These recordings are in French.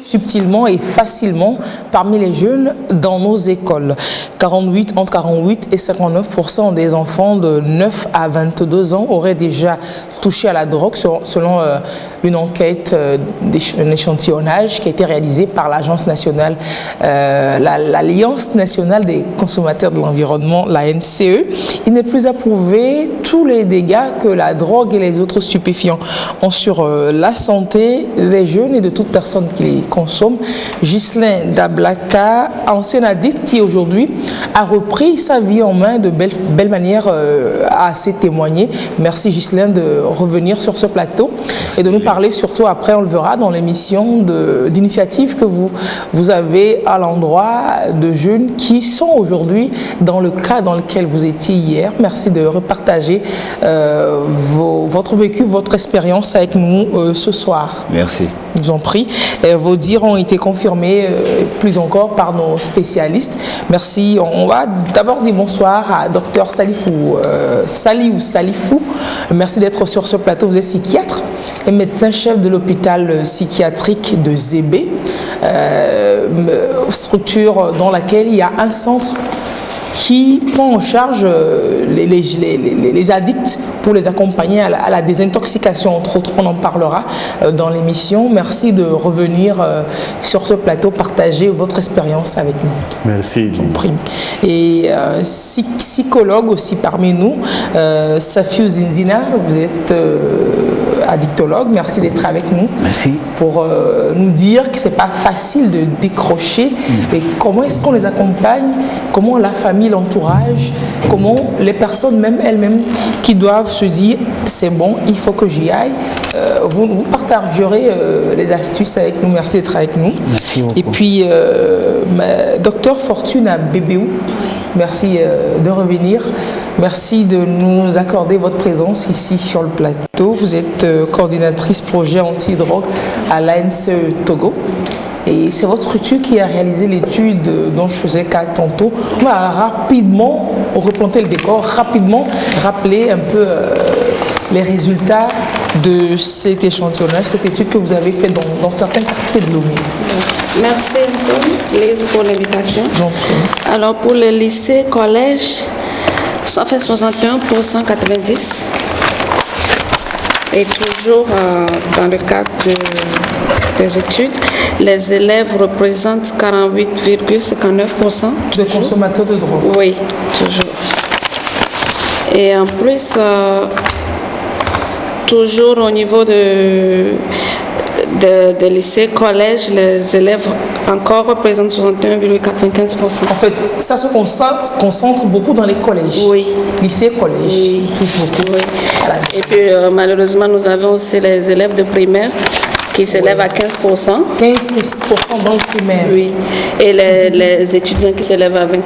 subtilement et facilement parmi les jeunes dans nos écoles. Entre 48 et 59% des enfants de 9 à 22 ans auraient déjà touché à la drogue selon une enquête, un échantillonnage qui a été réalisé par l'Agence nationale, l'Alliance nationale des consommateurs de l'environnement, la NCE. Il n'est plus à prouver tous les dégâts que la drogue et les autres stupéfiants ont sur la santé des jeunes et de toute personne qui les consomme. Ghislain Dablaka, ancien addict qui aujourd'hui a repris sa vie en main de belle manière, a assez témoigné. Merci Ghislain de revenir sur ce plateau et de nous parler surtout, après on le verra dans l'émission, d'initiatives que vous avez à l'endroit de jeunes qui sont aujourd'hui dans le cas dans lequel vous étiez hier. Merci de repartager votre vécu, votre expérience avec nous ce soir. Merci. Je vous en prie. Vos dires ont été confirmés plus encore par nos spécialistes. Merci. On va d'abord dire bonsoir à Dr Salifou. Salifou. Merci d'être sur ce plateau. Vous êtes psychiatre et médecin-chef de l'hôpital psychiatrique de Zébé, structure dans laquelle il y a un centre qui prend en charge les addicts pour les accompagner à la désintoxication, entre autres. On en parlera dans l'émission. Merci de revenir sur ce plateau, partager votre expérience avec nous. Merci. Et psychologue aussi parmi nous, Safiou Zinzina, vous êtes addictologue. Merci d'être avec nous. Merci. Pour nous dire que ce n'est pas facile de décrocher. Et comment est-ce qu'on les accompagne? Comment la famille, l'entourage, comment les personnes même elles-mêmes qui doivent se dire c'est bon, il faut que j'y aille. Vous partagerez les astuces avec nous. Merci d'être avec nous. Merci beaucoup. Et puis docteur Fortune à Bébéou, merci de revenir. Merci de nous accorder votre présence ici sur le plateau. Vous êtes coordinatrice projet anti-drogue à l'ANCE Togo. Et c'est votre structure qui a réalisé l'étude dont je faisais cas tantôt. On va rapidement replanter le décor, rapidement rappeler un peu les résultats de cet échantillonnage, cette étude que vous avez faite dans certains quartiers de Lomé. Merci Lise pour l'invitation. J'en prie. Alors pour le lycée, collège, ça fait 61 pour 190. Et toujours dans le cadre des études, les élèves représentent 48,59%. De consommateurs de drogue. Oui, toujours. Et en plus, toujours au niveau de lycée, collège, les élèves encore représentent 61,95%. En fait, ça se concentre beaucoup dans les collèges. Oui. Lycée, collège, Oui. touche beaucoup. Oui. Voilà. Et puis malheureusement, nous avons aussi les élèves de primaire qui s'élèvent à 15%. 15% dans le primaire. Oui. Et les étudiants qui s'élèvent à 24%.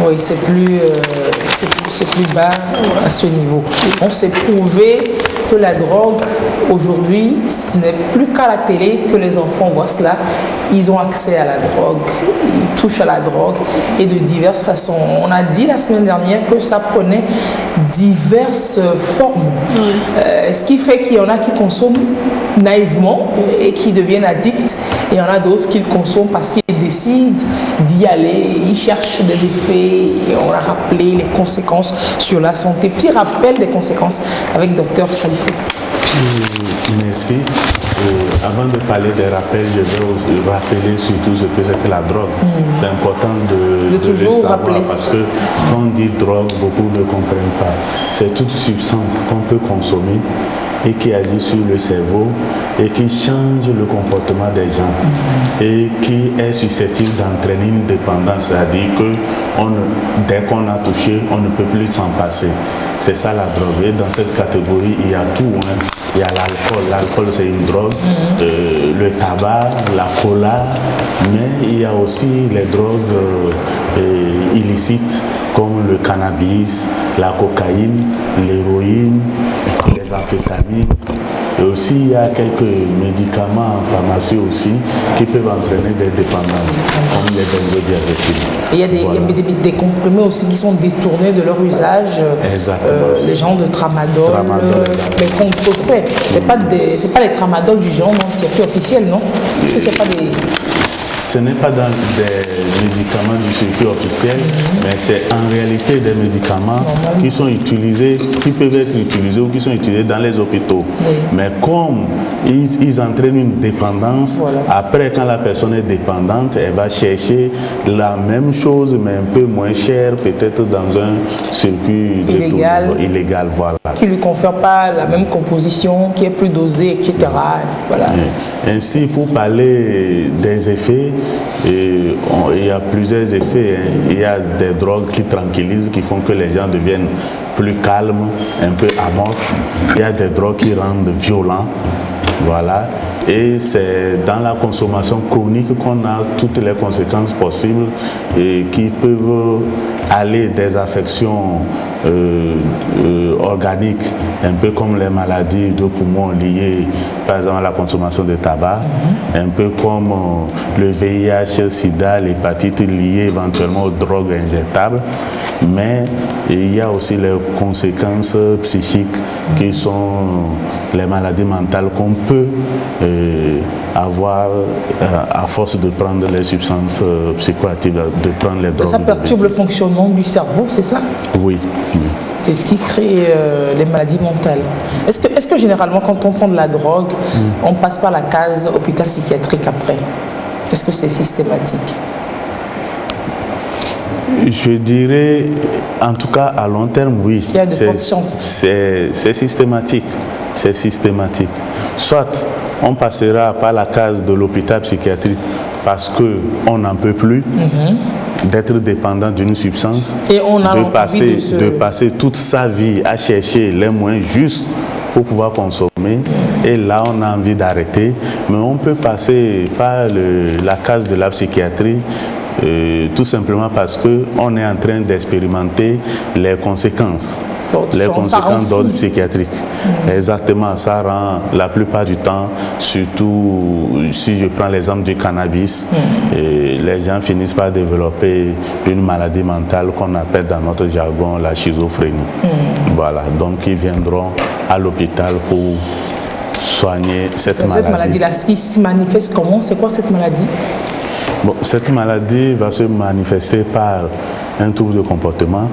Oui, c'est plus bas à ce niveau. On s'est prouvé que la drogue, aujourd'hui, ce n'est plus qu'à la télé que les enfants voient cela. Ils ont accès à la drogue, ils touchent à la drogue et de diverses façons. On a dit la semaine dernière que ça prenait diverses formes. Ce qui fait qu'il y en a qui consomment naïvement et qui deviennent addicts, et il y en a d'autres qui le consomment parce qu'ils décident d'y aller, ils cherchent des effets, et on a rappelé les conséquences sur la santé. Petit rappel des conséquences avec Dr Salifou. Merci. Avant de parler des rappels, je vais rappeler surtout ce que c'est que la drogue. C'est important de toujours le savoir rappeler parce ça. que quand on dit drogue, beaucoup ne comprennent pas. C'est toute substance qu'on peut consommer et qui agit sur le cerveau et qui change le comportement des gens et qui est susceptible d'entraîner une dépendance, c'est-à-dire que dès qu'on a touché, on ne peut plus s'en passer. C'est ça la drogue. Et dans cette catégorie, il y a tout. Il y a l'alcool. L'alcool, c'est une drogue. Le tabac, la cola. Mais il y a aussi les drogues illicites comme le cannabis, la cocaïne, l'héroïne, les amphétamines, Et aussi, il y a quelques médicaments en pharmacie aussi qui peuvent entraîner des dépendances, comme les benzodiazépines. Et il y a des comprimés aussi qui sont détournés de leur usage. Les gens de tramadol, mais contrefaits. C'est pas les tramadol du genre dans le circuit officiel, non? Parce que c'est pas des... Ce n'est pas dans des médicaments du circuit officiel, mais c'est en réalité des médicaments qui sont utilisés, qui peuvent être utilisés ou qui sont utilisés dans les hôpitaux. Oui. Mais comme ils entraînent une dépendance, après quand la personne est dépendante, elle va chercher la même chose, mais un peu moins cher, peut-être dans un circuit illégal, voilà. Qui ne lui confère pas la même composition, qui est plus dosée, etc. Voilà. Ainsi, pour parler des effets, il y a plusieurs effets. Il y a des drogues qui tranquillisent, qui font que les gens deviennent plus calmes, un peu amorphes. Il y a des drogues qui rendent violents. Voilà. Et c'est dans la consommation chronique qu'on a toutes les conséquences possibles et qui peuvent aller des affections organiques, un peu comme les maladies de poumons liées par exemple à la consommation de tabac, un peu comme le VIH, sida, l'hépatite liée éventuellement aux drogues injectables, mais il y a aussi les conséquences psychiques qui sont les maladies mentales qu'on peut avoir à force de prendre les substances psychoactives, de prendre les drogues. Ça perturbe le fonctionnement du cerveau, c'est ça? Oui. C'est ce qui crée les maladies mentales. Est-ce que généralement, quand on prend de la drogue, on passe par la case hôpital psychiatrique après? Est-ce que c'est systématique? Je dirais, en tout cas à long terme, oui. Il y a de fortes chances. C'est systématique. C'est systématique. Soit on passera par la case de l'hôpital psychiatrique parce qu'on n'en peut plus d'être dépendant d'une substance, et on a de passer toute sa vie à chercher les moyens justes pour pouvoir consommer. Et là, on a envie d'arrêter. Mais on peut passer par la case de la psychiatrie tout simplement parce qu'on est en train d'expérimenter les conséquences. Les conséquences d'ordre psychiatrique. Exactement, ça rend la plupart du temps, surtout si je prends l'exemple du cannabis, les gens finissent par développer une maladie mentale qu'on appelle dans notre jargon la schizophrénie. Voilà, donc ils viendront à l'hôpital pour soigner cette maladie. Cette maladie-là, qui se manifeste comment? C'est quoi cette maladie? Bon, cette maladie va se manifester par un trouble de comportement,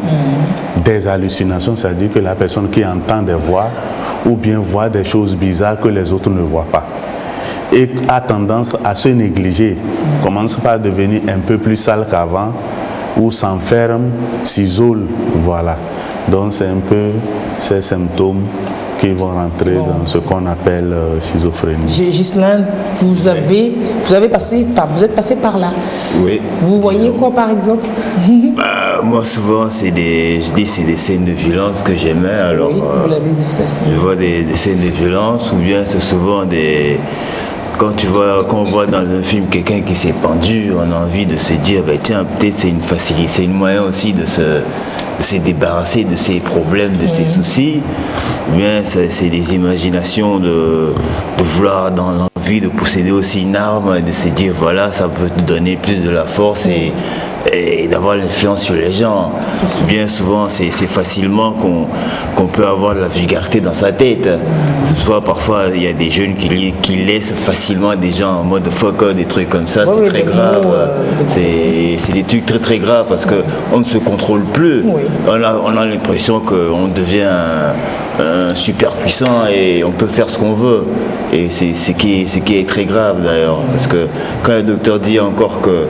des hallucinations, c'est-à-dire que la personne qui entend des voix ou bien voit des choses bizarres que les autres ne voient pas et a tendance à se négliger, commence par devenir un peu plus sale qu'avant ou s'enferme, s'isole, voilà. Donc c'est un peu ces symptômes qui vont rentrer dans ce qu'on appelle schizophrénie. Ghislain, vous êtes passé par là. Oui. Vous voyez quoi par exemple? Moi souvent c'est des scènes de violence que j'aimais. Alors oui, vous l'avez dit ça. Je vois des scènes de violence, ou bien c'est souvent des... Quand on voit dans un film quelqu'un qui s'est pendu, on a envie de se dire, tiens, peut-être c'est une facilité, c'est une moyen aussi de se débarrasser de ses problèmes, de ses soucis. Ou bien c'est des imaginations de vouloir, dans l'envie de posséder aussi une arme et de se dire, voilà, ça peut te donner plus de la force et d'avoir l'influence sur les gens. Bien souvent, c'est facilement qu'on peut avoir de la vulgarité dans sa tête. Soit parfois, il y a des jeunes qui laissent facilement des gens en mode fuck, des trucs comme ça, c'est très grave. C'est des trucs très très graves parce qu'on ne se contrôle plus. Oui. On a l'impression qu'on devient un super puissant et on peut faire ce qu'on veut. Et c'est ce qui est très grave d'ailleurs. Parce que quand le docteur dit encore que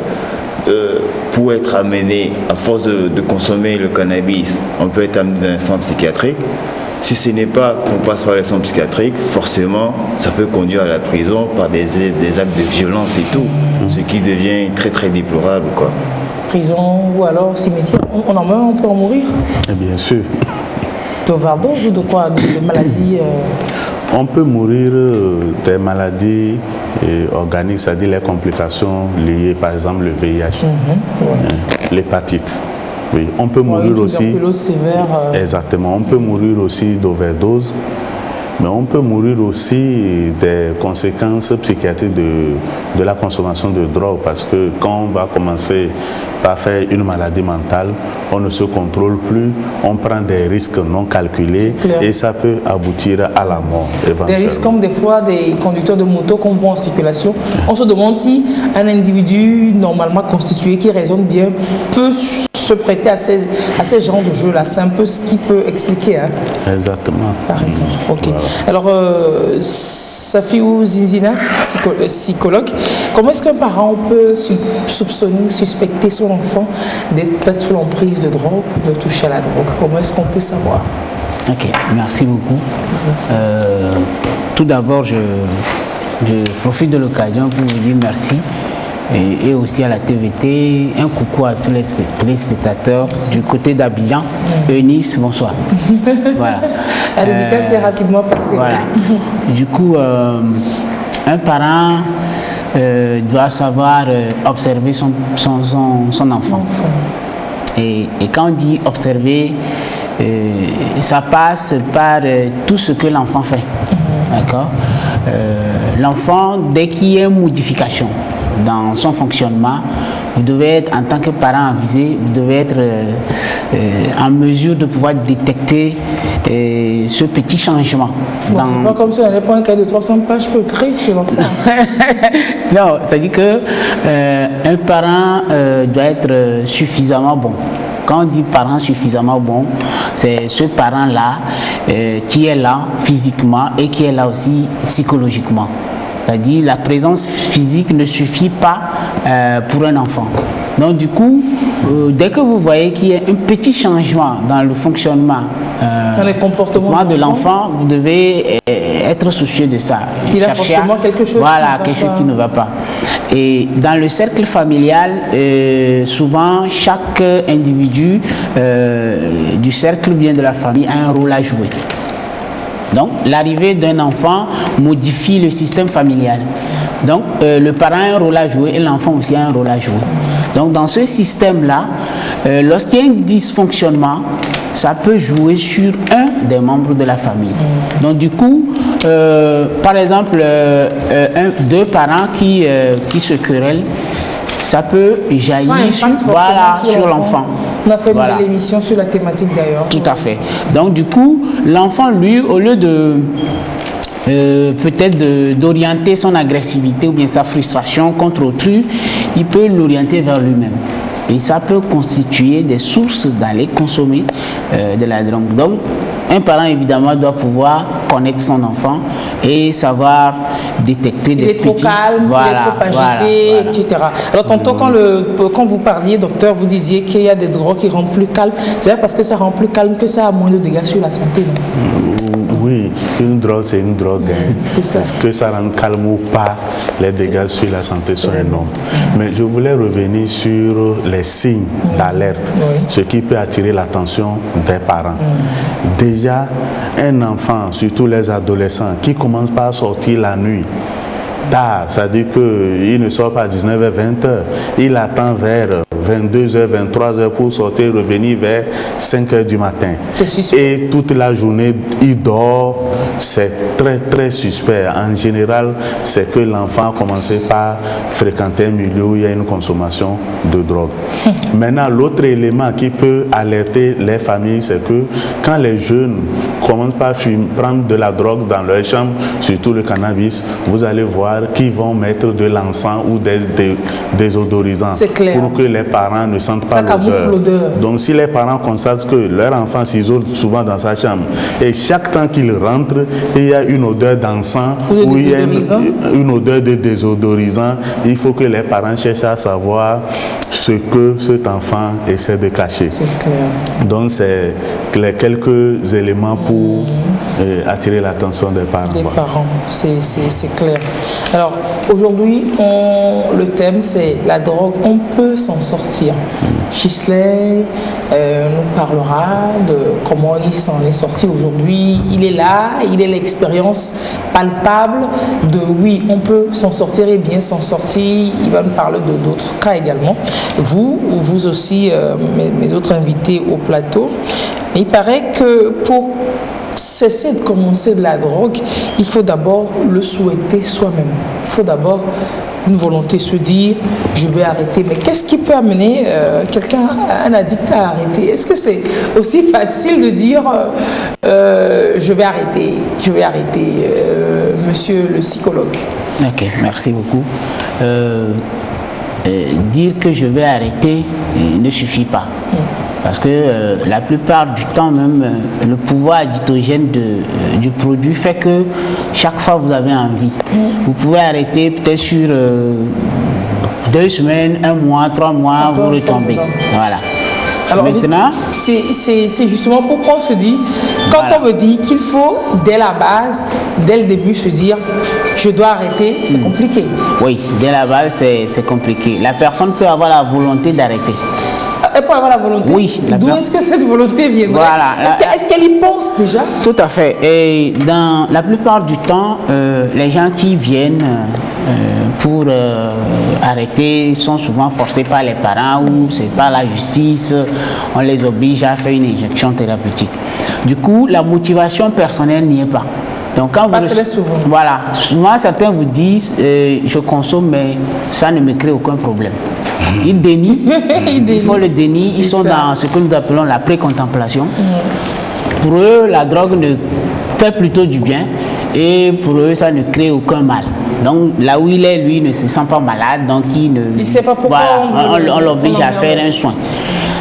pour être amené, à force de consommer le cannabis, on peut être amené dans un centre psychiatrique. Si ce n'est pas qu'on passe par les centres psychiatriques, forcément, ça peut conduire à la prison par des actes de violence et tout, ce qui devient très très déplorable, quoi. Prison ou alors cimetière, on en meurt, on peut en mourir? Bien sûr. D'overdose ou de quoi? De maladies On peut mourir des maladies organiques, c'est-à-dire les complications liées, par exemple, le VIH, l'hépatite. Oui, on peut mourir aussi. Sévère, Exactement. On peut mourir aussi d'overdose. Mais on peut mourir aussi des conséquences psychiatriques de la consommation de drogue, parce que quand on va commencer par faire une maladie mentale, on ne se contrôle plus, on prend des risques non calculés et ça peut aboutir à la mort éventuellement. Des risques comme des fois des conducteurs de moto qu'on voit en circulation. On se demande si un individu normalement constitué qui raisonne bien peut se prêter à ces genres de jeux-là. C'est un peu ce qui peut expliquer. Hein. Exactement. Par exemple. Ok. Voilà. Alors, Safiou Zinzina, psychologue, comment est-ce qu'un parent peut soupçonner, suspecter son enfant d'être peut-être sous l'emprise de drogue, de toucher à la drogue? Comment est-ce qu'on peut savoir? Ok, merci beaucoup. Tout d'abord, je profite de l'occasion pour vous dire merci. Et aussi à la TVT, un coucou à tous les téléspectateurs du côté d'Abidjan. Eunice, bonsoir. Voilà. La dédicace est rapidement passée. Voilà. Du coup, un parent doit savoir observer son enfant. Et quand on dit observer, ça passe par tout ce que l'enfant fait. D'accord? L'enfant, dès qu'il y a une modification dans son fonctionnement, vous devez être, en tant que parent avisé, vous devez être en mesure de pouvoir détecter ce petit changement. Bon, c'est pas comme si on n'allait pas un cahier de 300 pages pour écrire sur l'enfant. Non, c'est-à-dire que un parent doit être suffisamment bon. Quand on dit parent suffisamment bon, c'est ce parent-là qui est là physiquement et qui est là aussi psychologiquement. C'est-à-dire la présence physique ne suffit pas pour un enfant. Donc du coup, dès que vous voyez qu'il y a un petit changement dans le fonctionnement dans les comportements de l'enfant, vous devez être soucieux de ça. Il a forcément quelque chose qui ne va pas. Et dans le cercle familial, souvent chaque individu du cercle ou bien de la famille a un rôle à jouer. Donc, l'arrivée d'un enfant modifie le système familial. Donc, le parent a un rôle à jouer et l'enfant aussi a un rôle à jouer. Donc, dans ce système-là, lorsqu'il y a un dysfonctionnement, ça peut jouer sur un des membres de la famille. Donc, du coup, par exemple, deux parents qui se querellent, ça peut jaillir sur l'enfant. On a fait une belle émission sur la thématique d'ailleurs. Tout à fait. Donc du coup, l'enfant, lui, au lieu de peut-être d'orienter son agressivité ou bien sa frustration contre autrui, il peut l'orienter vers lui-même. Et ça peut constituer des sources d'aller consommer de la drogue. Donc, un parent, évidemment, doit pouvoir connaître son enfant et savoir détecter des petits... Il est trop calme, il est trop agité, etc. Alors, tantôt, quand vous parliez, docteur, vous disiez qu'il y a des drogues qui rendent plus calme. C'est vrai parce que ça rend plus calme que ça a moins de dégâts sur la santé, non? Oui, une drogue, c'est une drogue. Est-ce que ça rend calme ou pas, les dégâts sur la santé sont énormes. Mais je voulais revenir sur les signes d'alerte, ce qui peut attirer l'attention des parents. Déjà, un enfant, surtout les adolescents, qui commencent par sortir la nuit, tard, c'est-à-dire qu'il ne sort pas à 19h, 20h, il attend vers 22h, 23h pour sortir, revenir vers 5h du matin. Et toute la journée, il dort, c'est très très suspect. En général, c'est que l'enfant a commencé par fréquenter un milieu où il y a une consommation de drogue. Maintenant, l'autre élément qui peut alerter les familles, c'est que quand les jeunes commencent par prendre de la drogue dans leur chambre, surtout le cannabis, vous allez voir qu'ils vont mettre de l'encens ou des désodorisants pour que les parents ne sentent pas l'odeur. Donc si les parents constatent que leur enfant s'isole souvent dans sa chambre et chaque temps qu'il rentre, il y a une odeur d'encens ou il y a une odeur de désodorisant, il faut que les parents cherchent à savoir ce que cet enfant essaie de cacher. Donc c'est quelques éléments pour attirer l'attention des parents. Des parents, c'est clair. Alors aujourd'hui, le thème c'est la drogue, on peut s'en sortir. Chisley nous parlera de comment il s'en est sorti aujourd'hui. Il est là, il est l'expérience palpable de oui, on peut s'en sortir et bien s'en sortir. Il va nous parler d'autres cas également. Vous aussi, mes autres invités au plateau. Il paraît que pour cesser de commencer de la drogue, il faut d'abord le souhaiter soi-même. Il faut d'abord une volonté, se dire je vais arrêter. Mais qu'est-ce qui peut amener un addict à arrêter? Est-ce que c'est aussi facile de dire je vais arrêter, monsieur le psychologue? Ok, merci beaucoup. Dire que je vais arrêter ne suffit pas. Parce que la plupart du temps même, le pouvoir addictogène du produit fait que chaque fois vous avez envie. Vous pouvez arrêter peut-être sur 2 semaines, 1 mois, 3 mois, vous retombez. Voilà. Alors maintenant, c'est justement pourquoi on se dit, quand on me dit qu'il faut dès la base, dès le début se dire je dois arrêter, c'est compliqué. Oui, dès la base c'est compliqué. La personne peut avoir la volonté d'arrêter. Elle peut avoir la volonté. Oui. D'où est-ce que cette volonté viendrait? Voilà. Est-ce qu'elle y pense déjà? Tout à fait. Et dans la plupart du temps, les gens qui viennent pour arrêter sont souvent forcés par les parents ou c'est par la justice. On les oblige à faire une injection thérapeutique. Du coup, la motivation personnelle n'y est pas. Donc quand pas très souvent. Voilà. Souvent, certains vous disent je consomme, mais ça ne me crée aucun problème. Ils dénient. Ils font le déni. Ils sont dans ce que nous appelons la pré-contemplation. Pour eux, la drogue ne fait plutôt du bien et pour eux, ça ne crée aucun mal. Donc là où il est, lui, ne se sent pas malade, donc il ne sait pas pourquoi on l'oblige à faire un soin.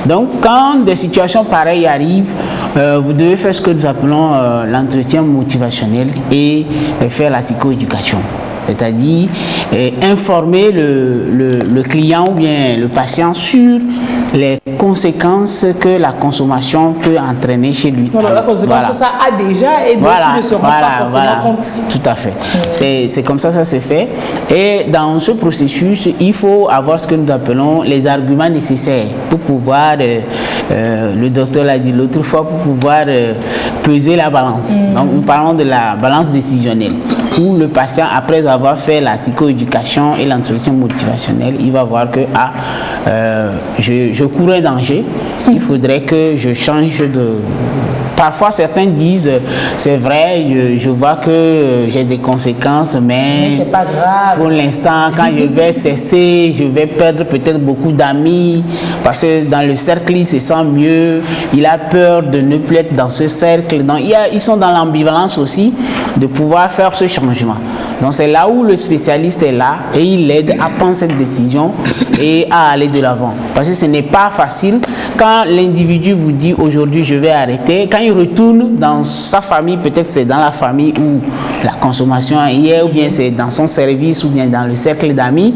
Donc quand des situations pareilles arrivent, vous devez faire ce que nous appelons l'entretien motivationnel et faire la psychoéducation. C'est-à-dire informer le client ou bien le patient sur les conséquences que la consommation peut entraîner chez lui. Voilà, la conséquence que ça a déjà et donc il ne se rend pas forcément compte. Tout à fait. C'est comme ça se fait. Et dans ce processus, il faut avoir ce que nous appelons les arguments nécessaires pour pouvoir, le docteur l'a dit l'autre fois, pour pouvoir peser la balance. Donc nous parlons de la balance décisionnelle où le patient, après avoir fait la psychoéducation et l'entretien motivationnel, il va voir que je cours un danger, il faudrait que je change de... Parfois, certains disent, c'est vrai, je vois que j'ai des conséquences, mais c'est pas grave. Pour l'instant, quand je vais cesser, je vais perdre peut-être beaucoup d'amis, parce que dans le cercle, il se sent mieux, il a peur de ne plus être dans ce cercle. Donc, ils sont dans l'ambivalence aussi de pouvoir faire ce changement. Donc, c'est là où le spécialiste est là et il l'aide à prendre cette décision et à aller de l'avant. Parce que ce n'est pas facile. Quand l'individu vous dit aujourd'hui je vais arrêter, quand il retourne dans sa famille, peut-être c'est dans la famille où la consommation y est, ou bien c'est dans son service, ou bien dans le cercle d'amis,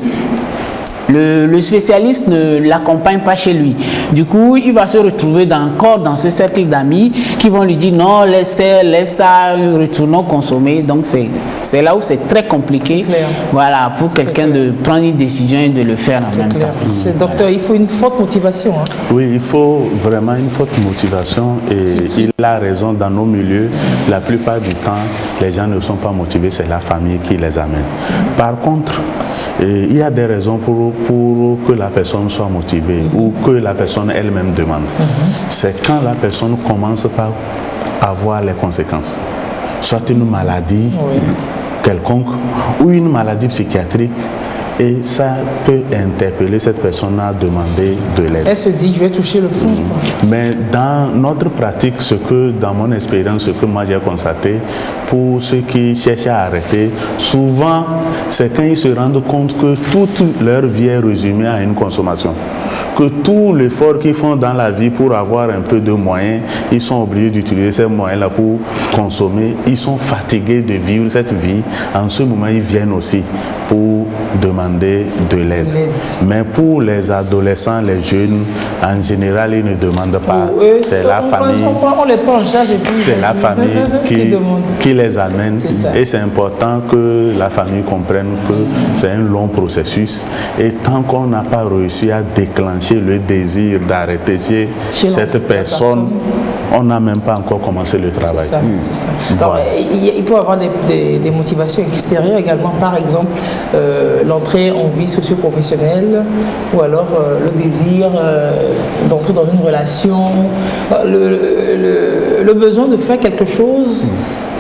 le spécialiste ne l'accompagne pas chez lui. Du coup, il va se retrouver encore dans ce cercle d'amis qui vont lui dire non, laisse ça, retournons consommer. Donc, c'est là où c'est très compliqué. Voilà, pour quelqu'un de prendre une décision et de le faire en même temps. Docteur, il faut une forte motivation. Hein. Oui, il faut vraiment une forte motivation et il a raison. Dans nos milieux, la plupart du temps, les gens ne sont pas motivés, c'est la famille qui les amène. Par contre, il y a des raisons pour que la personne soit motivée ou que la personne elle-même demande. C'est quand la personne commence par avoir les conséquences. Soit une maladie quelconque ou une maladie psychiatrique. Et ça peut interpeller cette personne à demander de l'aide. Elle se dit, je vais toucher le fond. Mais dans notre pratique, dans mon expérience, ce que moi j'ai constaté, pour ceux qui cherchent à arrêter, souvent, c'est quand ils se rendent compte que toute leur vie est résumée à une consommation. Que tout l'effort qu'ils font dans la vie pour avoir un peu de moyens, ils sont obligés d'utiliser ces moyens-là pour consommer. Ils sont fatigués de vivre cette vie. En ce moment, ils viennent aussi pour demander de l'aide. Mais pour les adolescents, les jeunes, en général, ils ne demandent pas. C'est la famille. On les prend en charge et puis c'est la famille qui les amène. Et c'est important que la famille comprenne que c'est un long processus. Et tant qu'on n'a pas réussi à déclencher le désir d'arrêter chez cette personne, on n'a même pas encore commencé le travail. C'est ça. Alors, il peut y avoir des motivations extérieures également, par exemple l'entrée en vie socio-professionnelle ou alors le désir d'entrer dans une relation, le besoin de faire quelque chose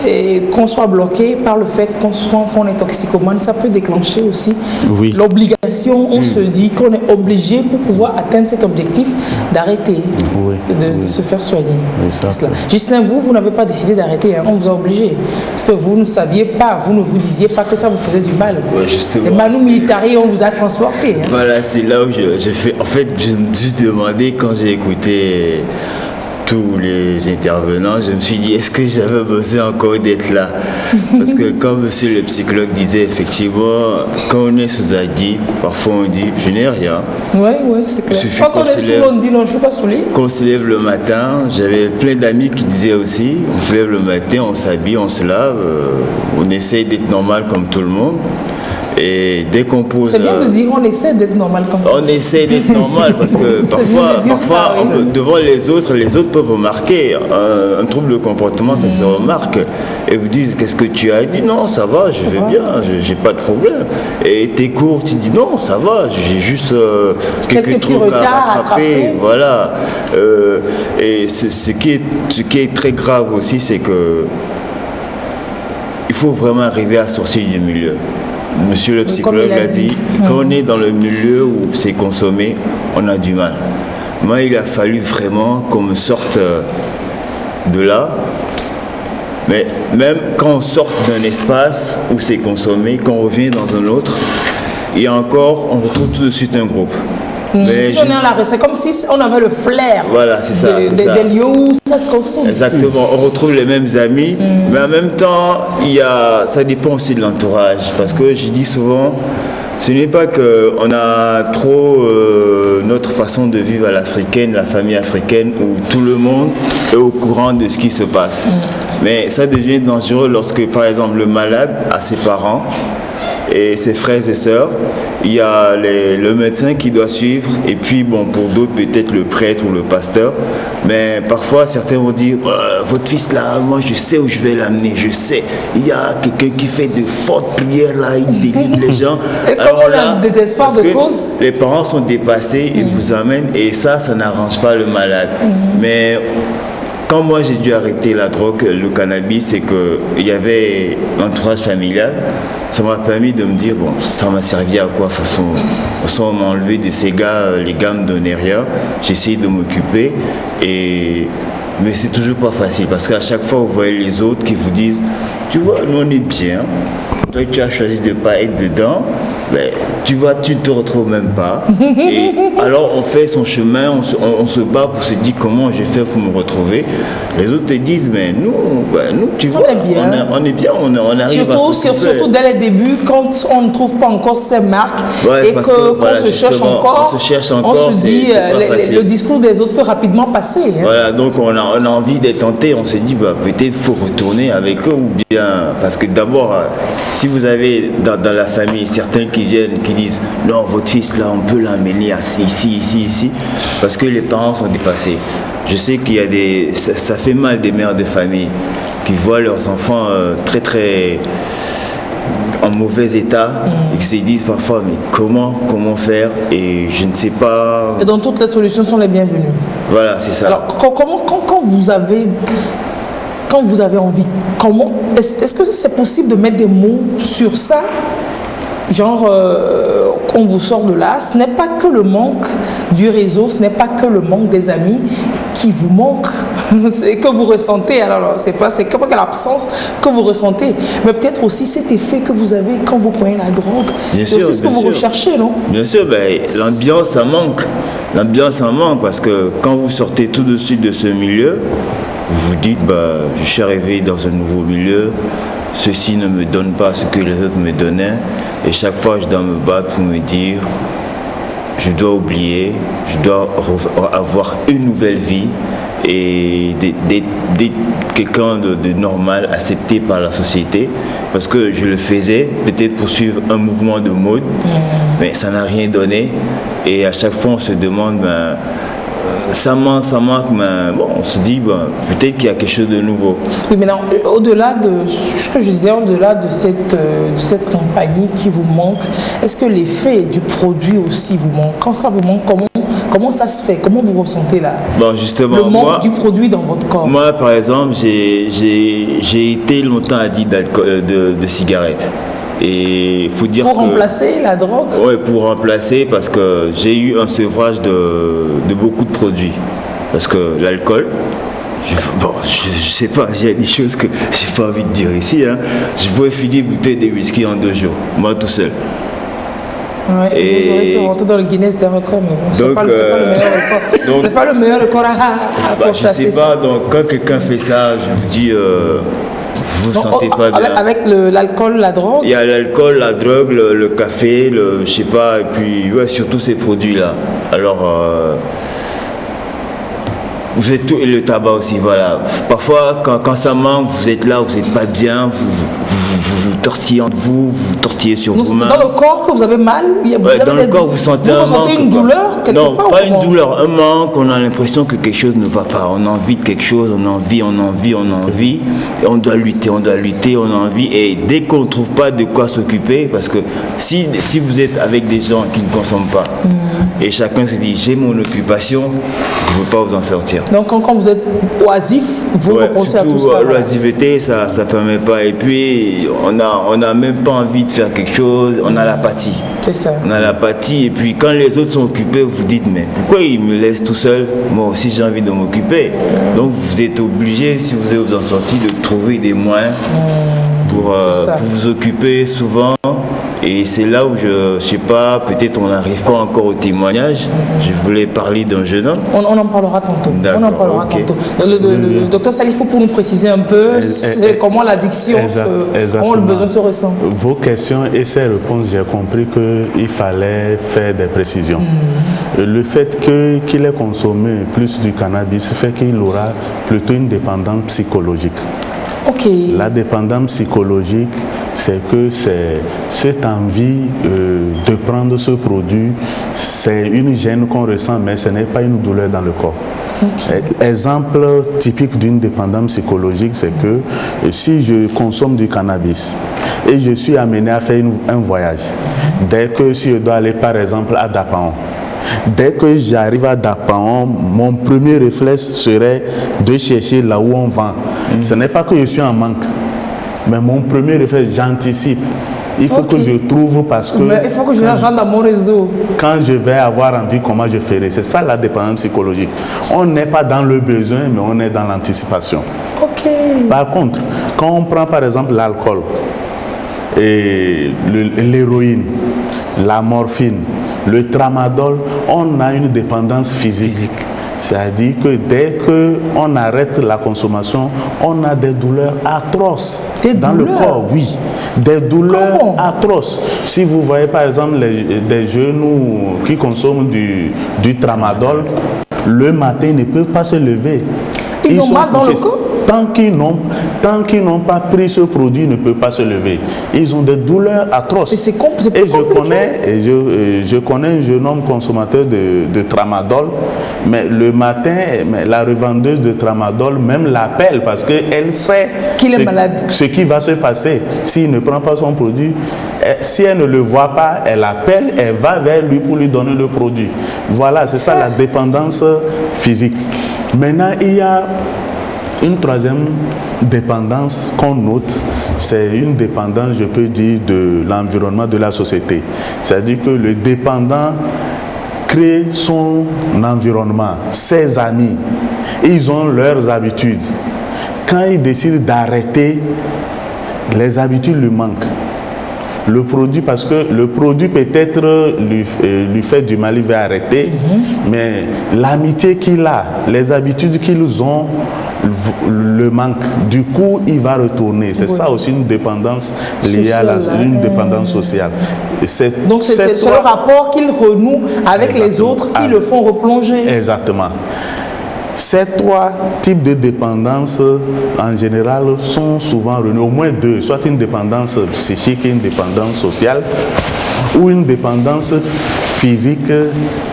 et qu'on soit bloqué par le fait qu'on est toxicomane, ça peut déclencher aussi l'obligation. On se dit qu'on est obligé pour pouvoir atteindre cet objectif d'arrêter, de se faire soigner. C'est cela. Ghislain, vous n'avez pas décidé d'arrêter, hein, on vous a obligé. Parce que vous ne saviez pas, vous ne vous disiez pas que ça vous faisait du mal. Ouais, justement. Et Manu Militari, on vous a transporté. Hein. Voilà, c'est là où j'ai fait. En fait, je me suis demandé quand j'ai écouté tous les intervenants, je me suis dit, est-ce que j'avais besoin encore d'être là? Parce que comme monsieur le psychologue disait, effectivement, quand on est sous addict, parfois on dit, je n'ai rien. Oui, c'est clair. Quand on est sous, on dit, non, je ne suis pas saoulé. Quand on se lève le matin, j'avais plein d'amis qui disaient aussi, on se lève le matin, on s'habille, on se lave, on essaye d'être normal comme tout le monde. Et dès qu'on pose... C'est bien de dire on essaie d'être normal comme ça. On essaie d'être normal parce que parfois devant les autres peuvent remarquer un trouble de comportement, ça se remarque. Et vous disent, qu'est-ce que tu as dit? Non, ça va, je vais bien, j'ai pas de problème. Et tes cours, tu dis, non, ça va, j'ai juste quelques trucs à rattraper. Voilà. Et ce qui est très grave aussi, c'est que il faut vraiment arriver à sortir du milieu. Monsieur le psychologue l'a dit, quand on est dans le milieu où c'est consommé, on a du mal. Moi, il a fallu vraiment qu'on me sorte de là. Mais même quand on sort d'un espace où c'est consommé, quand on revient dans un autre, et encore, on retrouve tout de suite un groupe. C'est comme si on avait le flair des lieux où ça se consomme. Exactement, on retrouve les mêmes amis, mais en même temps, ça dépend aussi de l'entourage. Parce que je dis souvent, ce n'est pas qu'on a trop notre façon de vivre à l'africaine, la famille africaine, où tout le monde est au courant de ce qui se passe. Mais ça devient dangereux lorsque, par exemple, le malade a ses parents et ses frères et sœurs, il y a le médecin qui doit suivre, et puis bon, pour d'autres peut-être le prêtre ou le pasteur, mais parfois certains vont dire, votre fils là, moi je sais où je vais l'amener, je sais, il y a quelqu'un qui fait de fortes prières là, il délivre les gens. Et comme on a un désespoir de cause, les parents sont dépassés, ils vous amènent, et ça n'arrange pas le malade. Mais quand moi j'ai dû arrêter la drogue, le cannabis, c'est qu'il y avait l'entourage familial. Ça m'a permis de me dire, bon, ça m'a servi à quoi? De toute façon, on m'a enlevé de ces gars, les gars ne me donnaient rien. J'ai essayé de m'occuper, mais c'est toujours pas facile parce qu'à chaque fois, vous voyez les autres qui vous disent, tu vois, nous on est bien, toi tu as choisi de ne pas être dedans, mais tu vois, tu ne te retrouves même pas. Et alors on fait son chemin, on se bat pour se dire comment j'ai fait pour me retrouver. Les autres te disent, mais nous tu vois, on est bien, on arrive surtout dès les débuts, quand on ne trouve pas encore ces marques et qu'on se cherche encore, on se dit, le discours des autres peut rapidement passer. Hein. Voilà, donc on a envie d'être tenté, on se dit, peut-être il faut retourner avec eux, ou bien, parce que d'abord, si vous avez dans la famille certains qui viennent, qui disent non, votre fils là, on peut l'amener ici, parce que les parents sont dépassés. Je sais qu'il y a ça fait mal des mères de famille qui voient leurs enfants très en mauvais état et qui se disent parfois, mais comment faire, et je ne sais pas. Et donc toutes les solutions sont les bienvenues. Voilà, c'est ça. Alors quand vous avez envie, est-ce que c'est possible de mettre des mots sur ça? Genre, on vous sort de là, ce n'est pas que le manque du réseau, ce n'est pas que le manque des amis qui vous manque, c'est que vous ressentez, alors c'est pas l'absence que vous ressentez, mais peut-être aussi cet effet que vous avez quand vous prenez la drogue. C'est aussi ce que vous recherchez, non? Bien sûr, l'ambiance ça manque. L'ambiance en manque parce que quand vous sortez tout de suite de ce milieu, vous vous dites, je suis arrivé dans un nouveau milieu, ceci ne me donne pas ce que les autres me donnaient. Et chaque fois, je dois me battre pour me dire, je dois oublier, je dois avoir une nouvelle vie et d'être quelqu'un de normal, accepté par la société. Parce que je le faisais peut-être pour suivre un mouvement de mode, mais ça n'a rien donné. Et à chaque fois, on se demande, ça manque, mais bon, on se dit, peut-être qu'il y a quelque chose de nouveau. Oui, maintenant, au-delà de ce que je disais, au-delà de cette compagnie qui vous manque, est-ce que l'effet du produit aussi vous manque? Quand ça vous manque, comment ça se fait? Comment vous ressentez justement, le manque du produit dans votre corps? Moi, par exemple, j'ai été longtemps addict de cigarettes. Et faut dire pour remplacer la drogue? Oui, pour remplacer, parce que j'ai eu un sevrage de beaucoup de produits. Parce que l'alcool, je sais pas, il y a des choses que j'ai pas envie de dire ici. Hein. Je pouvais finir une bouteille de whisky en 2 jours, moi tout seul. Ouais, et vous aurez pu rentrer dans le Guinness des records, mais bon, c'est pas le meilleur record. C'est pas le meilleur record à je sais pas, donc quand quelqu'un fait ça, je vous dis... vous ne sentez pas bien. Avec l'alcool, la drogue? Il y a l'alcool, la drogue, le café, je sais pas, et puis surtout ces produits-là. Alors, vous êtes tout, et le tabac aussi, voilà. Parfois, quand ça manque, vous êtes là, vous n'êtes pas bien, vous tortillez entre vous tortillez sur vous-même. Dans le corps que vous avez mal? Dans le corps, vous sentez un manque. Vous ressentez une douleur quelque part? Non, pas une douleur, un manque, on a l'impression que quelque chose ne va pas. On a envie de quelque chose, on a envie, et on doit lutter, on a envie. Et dès qu'on ne trouve pas de quoi s'occuper, parce que si vous êtes avec des gens qui ne consomment pas, et chacun se dit, j'ai mon occupation, je ne veux pas vous en sortir. Donc quand vous êtes oisif, vous repensez à tout ça? L'oisiveté, ça ne permet pas. Et puis, on n'a même pas envie de faire quelque chose, on a l'apathie. C'est ça. On a l'apathie. Et puis, quand les autres sont occupés, vous dites, mais pourquoi ils me laissent tout seul? Moi aussi, j'ai envie de m'occuper. Donc, vous êtes obligé, si vous voulez vous en sortir, de trouver des moyens pour vous occuper souvent. Et c'est là où je sais pas, peut-être on n'arrive pas encore au témoignage. Je voulais parler d'un jeune homme. On en parlera tantôt. Tantôt. Le docteur Salifou, pour nous préciser un peu comment l'addiction, comment le besoin se ressent. Vos questions et ces réponses, j'ai compris qu'il fallait faire des précisions. Le fait qu'il ait consommé plus du cannabis fait qu'il aura plutôt une dépendance psychologique. Okay. La dépendance psychologique, c'est que c'est cette envie de prendre ce produit, c'est une gêne qu'on ressent, mais ce n'est pas une douleur dans le corps. Okay. Exemple typique d'une dépendance psychologique, c'est que si je consomme du cannabis et je suis amené à faire un voyage, dès que si je dois aller par exemple à Dapaon, dès que j'arrive à Dapaon, mon premier réflexe serait de chercher là où on vend. Ce n'est pas que je suis en manque, mais mon premier réflexe, j'anticipe. Il faut que je trouve parce que... Mais il faut que je rentre dans mon réseau. Quand je vais avoir envie, comment je ferai? C'est ça la dépendance psychologique. On n'est pas dans le besoin, mais on est dans l'anticipation. Okay. Par contre, quand on prend par exemple l'alcool, et l'héroïne, la morphine, le tramadol, on a une dépendance physique. C'est-à-dire que dès qu'on arrête la consommation, on a des douleurs atroces dans le corps, oui. Des douleurs atroces. Si vous voyez par exemple des jeunes qui consomment du tramadol, le matin, ils ne peuvent pas se lever. Ils ont mal dans le corps? Tant qu'ils n'ont pas pris ce produit, ils ne peuvent pas se lever. Ils ont des douleurs atroces. Et je connais un jeune homme consommateur de tramadol, mais le matin, la revendeuse de tramadol même l'appelle parce qu'elle sait ce qui va se passer s'il ne prend pas son produit. Si elle ne le voit pas, elle appelle, elle va vers lui pour lui donner le produit. Voilà, c'est ça la dépendance physique. Maintenant, il y a une troisième dépendance qu'on note, c'est une dépendance, je peux dire, de l'environnement de la société. C'est-à-dire que le dépendant crée son environnement, ses amis, ils ont leurs habitudes. Quand il décide d'arrêter, les habitudes lui manquent. Le produit, parce que le produit peut-être lui fait du mal, il va arrêter, mais l'amitié qu'il a, les habitudes qu'ils ont, le manque. Du coup, il va retourner. C'est ça aussi une dépendance liée à une dépendance sociale. Donc c'est le rapport qu'il renoue avec les autres qui le font replonger. Exactement. Ces trois types de dépendance, en général, sont souvent renoués, au moins deux, soit une dépendance psychique et une dépendance sociale. ou une dépendance physique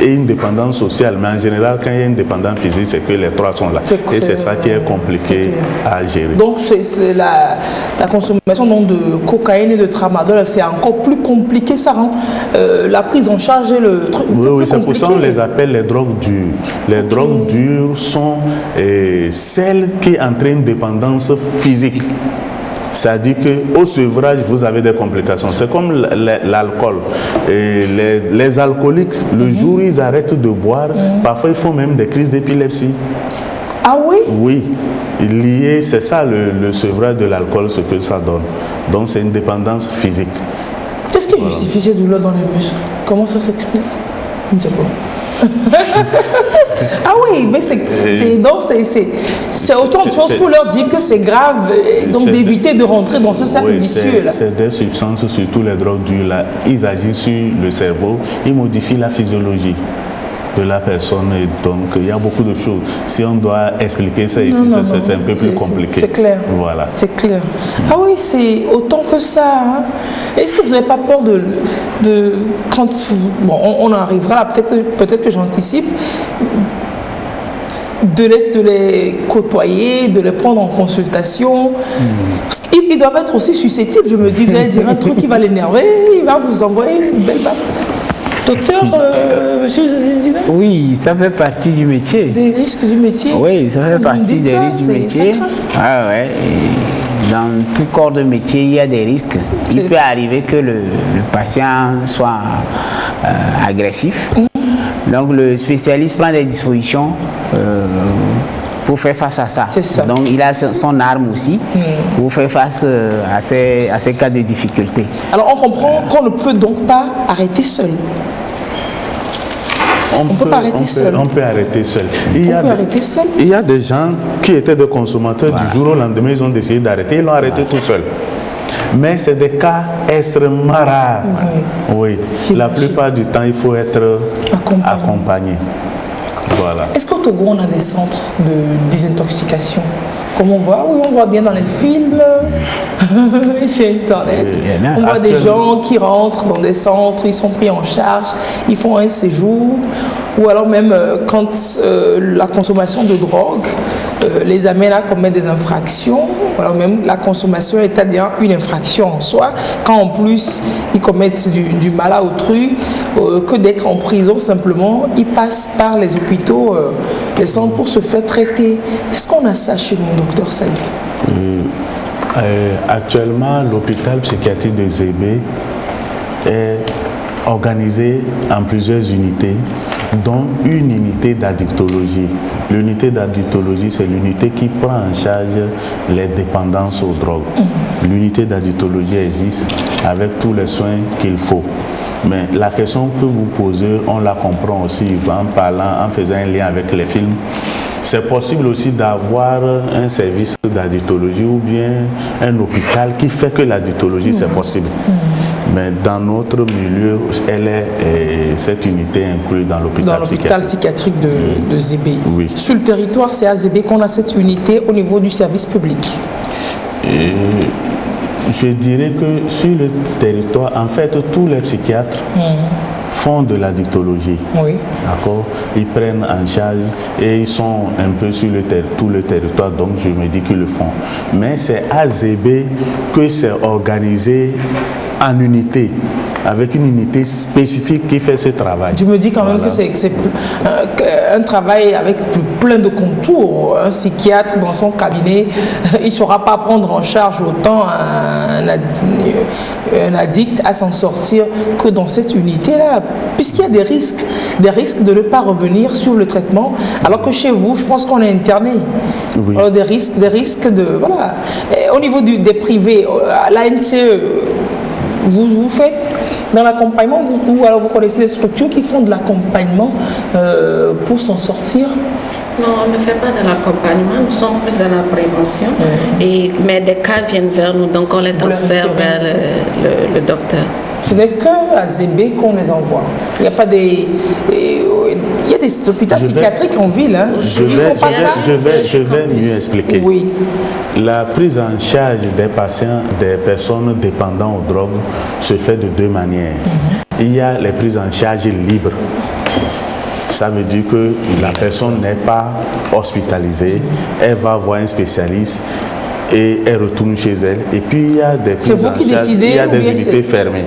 et une dépendance sociale. Mais en général, quand il y a une dépendance physique, c'est que les trois sont là. Et c'est ça qui est compliqué à gérer. Donc, c'est la consommation de cocaïne et de tramadol, c'est encore plus compliqué. Ça rend la prise en charge et le truc. Oui, c'est pour ça qu'on les appelle les drogues dures. Les drogues dures sont celles qui entraînent une dépendance physique. C'est-à-dire qu'au sevrage, vous avez des complications. C'est comme l'alcool. Les alcooliques, le jour où ils arrêtent de boire, parfois ils font même des crises d'épilepsie. Ah oui? Oui. Lié, c'est ça le sevrage de l'alcool, ce que ça donne. Donc c'est une dépendance physique. Qu'est-ce qui justifie ces douleurs dans les muscles? Comment ça s'explique? Je ne sais pas. Ah oui, mais c'est autant de choses pour leur dire que c'est grave, donc d'éviter de rentrer dans ce cercle vicieux là. C'est des substances, surtout les drogues dures là, ils agissent sur le cerveau, ils modifient la physiologie de la personne et donc il y a beaucoup de choses. Si on doit expliquer ça ici, c'est un peu plus compliqué. C'est clair. Voilà. C'est clair. Ah oui, c'est autant que ça. Hein. Est-ce que vous n'avez pas peur de quand bon, on arrivera là, peut-être que j'anticipe, de les côtoyer, de les prendre en consultation. Parce qu'ils doivent être aussi susceptibles. Je me dis, vous allez dire un truc qui va l'énerver, il va vous envoyer une belle baffe. Docteur, monsieur Zina? Oui, ça fait partie du métier. Des risques du métier? Oui, ça fait partie des risques du métier. Ah ouais. Et dans tout corps de métier, il y a des risques. Il peut arriver que le patient soit agressif. Donc le spécialiste prend des dispositions pour faire face à ça. Ça. Donc il a son arme aussi pour faire face à ces cas de difficulté. Alors on comprend qu'on ne peut donc pas arrêter seul. On peut arrêter seul. On peut arrêter seul. Il y a des gens qui étaient des consommateurs du jour au lendemain, ils ont décidé d'arrêter, ils l'ont arrêté tout seul. Mais c'est des cas extrêmement rares. Oui. La plupart du temps, il faut être accompagné. Voilà. Est-ce qu'au Togo, on a des centres de désintoxication? Comme on voit, oui, on voit bien dans les films, sur Internet. On voit des gens qui rentrent dans des centres, ils sont pris en charge, ils font un séjour. Ou alors même quand la consommation de drogue les amène à commettre des infractions. Ou alors même la consommation est c'est-à-dire une infraction en soi. Quand en plus ils commettent du mal à autrui, que d'être en prison simplement, ils passent par les hôpitaux, les centres pour se faire traiter. Est-ce qu'on a ça chez nous, docteur Salif? Actuellement, l'hôpital psychiatrique de Zébé est organisé en plusieurs unités, dont une unité d'addictologie. L'unité d'addictologie, c'est l'unité qui prend en charge les dépendances aux drogues. L'unité d'addictologie existe avec tous les soins qu'il faut. Mais la question que vous posez, on la comprend aussi en parlant, en faisant un lien avec les films. C'est possible aussi d'avoir un service d'addictologie ou bien un hôpital qui fait que l'addictologie, c'est possible. Mais dans notre milieu, cette unité est inclue dans l'hôpital psychiatrique de Zébé. Oui. Sur le territoire, c'est à Zébé qu'on a cette unité au niveau du service public. Je dirais que sur le territoire, en fait, tous les psychiatres font de l'addictologie. Oui. D'accord? Ils prennent en charge et ils sont un peu sur tout le territoire, donc je me dis qu'ils le font. Mais c'est à Zébé que c'est organisé en unité, avec une unité spécifique qui fait ce travail. Je me dis quand même que c'est un travail avec plein de contours. Un psychiatre dans son cabinet, il ne saura pas prendre en charge autant un addict à s'en sortir que dans cette unité-là, puisqu'il y a des risques de ne pas revenir sur le traitement, alors que chez vous, je pense qu'on est interné. Oui. Alors, des risques de... Voilà. Et au niveau des privés, à l'ANCE, vous faites dans l'accompagnement, ou alors vous connaissez des structures qui font de l'accompagnement pour s'en sortir? Non, on ne fait pas de l'accompagnement, nous sommes plus dans la prévention, mais des cas viennent vers nous, donc on les transfère vers le docteur. Ce n'est qu'à Zébé qu'on les envoie. Il y a pas des des hôpitaux psychiatriques en ville. Hein. Je vais mieux expliquer. Oui. La prise en charge des patients, des personnes dépendantes aux drogues, se fait de deux manières. Il y a les prises en charge libres. Ça veut dire que la personne n'est pas hospitalisée, elle va voir un spécialiste et elle retourne chez elle. Et puis il y a des prises en charge, il y a des unités fermées.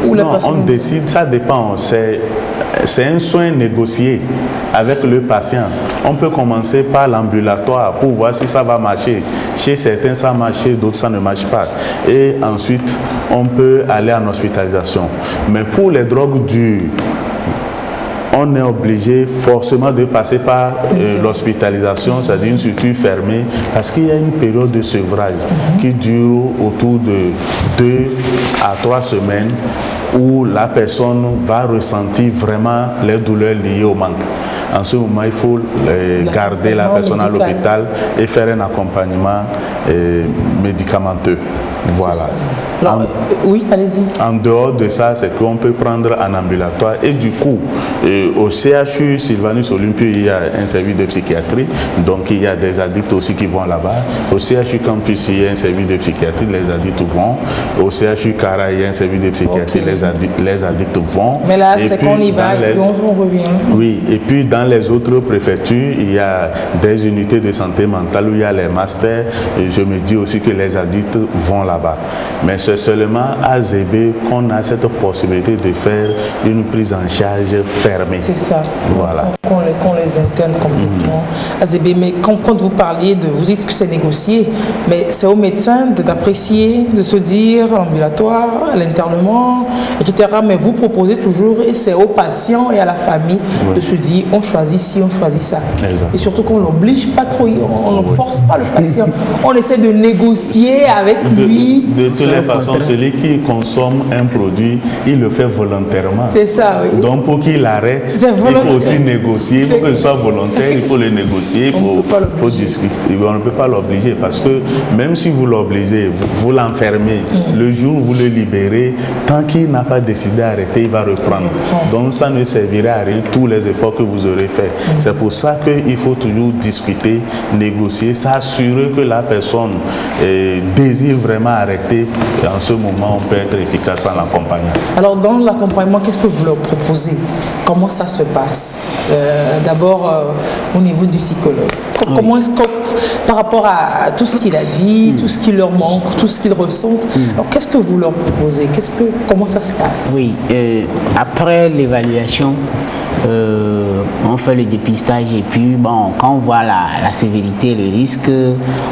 Non, on décide, ça dépend. C'est un soin négocié avec le patient. On peut commencer par l'ambulatoire pour voir si ça va marcher. Chez certains, ça marche, d'autres, ça ne marche pas. Et ensuite, on peut aller en hospitalisation. Mais pour les drogues dures, on est obligé forcément de passer par l'hospitalisation, c'est-à-dire une structure fermée, parce qu'il y a une période de sevrage qui dure autour de 2 à 3 semaines où la personne va ressentir vraiment les douleurs liées au manque. En ce moment, il faut garder la personne à l'hôpital et faire un accompagnement médicamenteux. Voilà. Alors, oui, allez-y. En dehors de ça, c'est qu'on peut prendre en ambulatoire. Et du coup, au CHU Sylvanus Olympio, il y a un service de psychiatrie. Donc, il y a des addicts aussi qui vont là-bas. Au CHU Campus, il y a un service de psychiatrie. Les addicts vont. Au CHU Cara, il y a un service de psychiatrie. Les addicts vont. Mais là, c'est qu'on y va et puis on revient. Oui. Et puis, dans les autres préfectures, il y a des unités de santé mentale où il y a les masters. Et je me dis aussi que les addicts vont là-bas. Mais c'est seulement à Zébé qu'on a cette possibilité de faire une prise en charge fermée. C'est ça. Voilà. Qu'on les interne complètement à Zébé. Mais quand vous parliez vous dites que c'est négocié, mais c'est au médecin d'apprécier, de se dire ambulatoire, l'internement, etc. Mais vous proposez toujours, et c'est aux patients et à la famille de se dire on choisit ci, on choisit ça. Exactement. Et surtout qu'on n'oblige pas trop, on ne force pas le patient. On essaie de négocier avec lui. De toutes les façons, celui qui consomme un produit, il le fait volontairement. C'est ça, oui. Donc pour qu'il arrête, il faut aussi négocier. Il faut que ce soit volontaire, il faut le négocier, il faut discuter. On ne peut pas l'obliger parce que même si vous l'obligez, vous l'enfermez, le jour où vous le libérez, tant qu'il n'a pas décidé d'arrêter, il va reprendre. Donc ça ne servira à rien tous les efforts que vous aurez faits. C'est pour ça qu'il faut toujours discuter, négocier, s'assurer que la personne désire vraiment arrêter. Et en ce moment, on peut être efficace en l'accompagnant. Alors, dans l'accompagnement, qu'est-ce que vous leur proposez? Comment ça se passe? D'abord, au niveau du psychologue. Comment est-ce que, par rapport à tout ce qu'il a dit, tout ce qui leur manque, tout ce qu'ils ressentent, alors qu'est-ce que vous leur proposez? Comment ça se passe? Oui, après l'évaluation, on fait le dépistage et puis quand on voit la sévérité, le risque,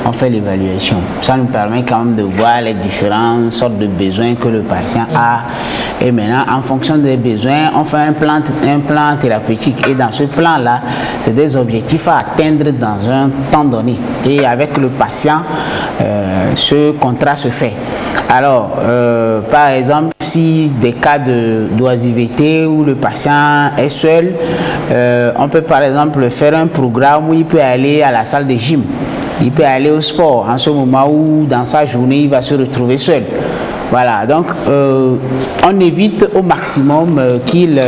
on fait l'évaluation. Ça nous permet quand même de voir les différentes sortes de besoins que le patient a. Et maintenant, en fonction des besoins, on fait un plan thérapeutique. Et dans ce plan-là, c'est des objectifs à atteindre dans un temps donné. Et avec le patient, ce contrat se fait. Alors, par exemple, si des cas d'oisiveté où le patient est seul, on peut par exemple faire un programme où il peut aller à la salle de gym, il peut aller au sport en ce moment où dans sa journée il va se retrouver seul. Voilà, donc on évite au maximum qu'il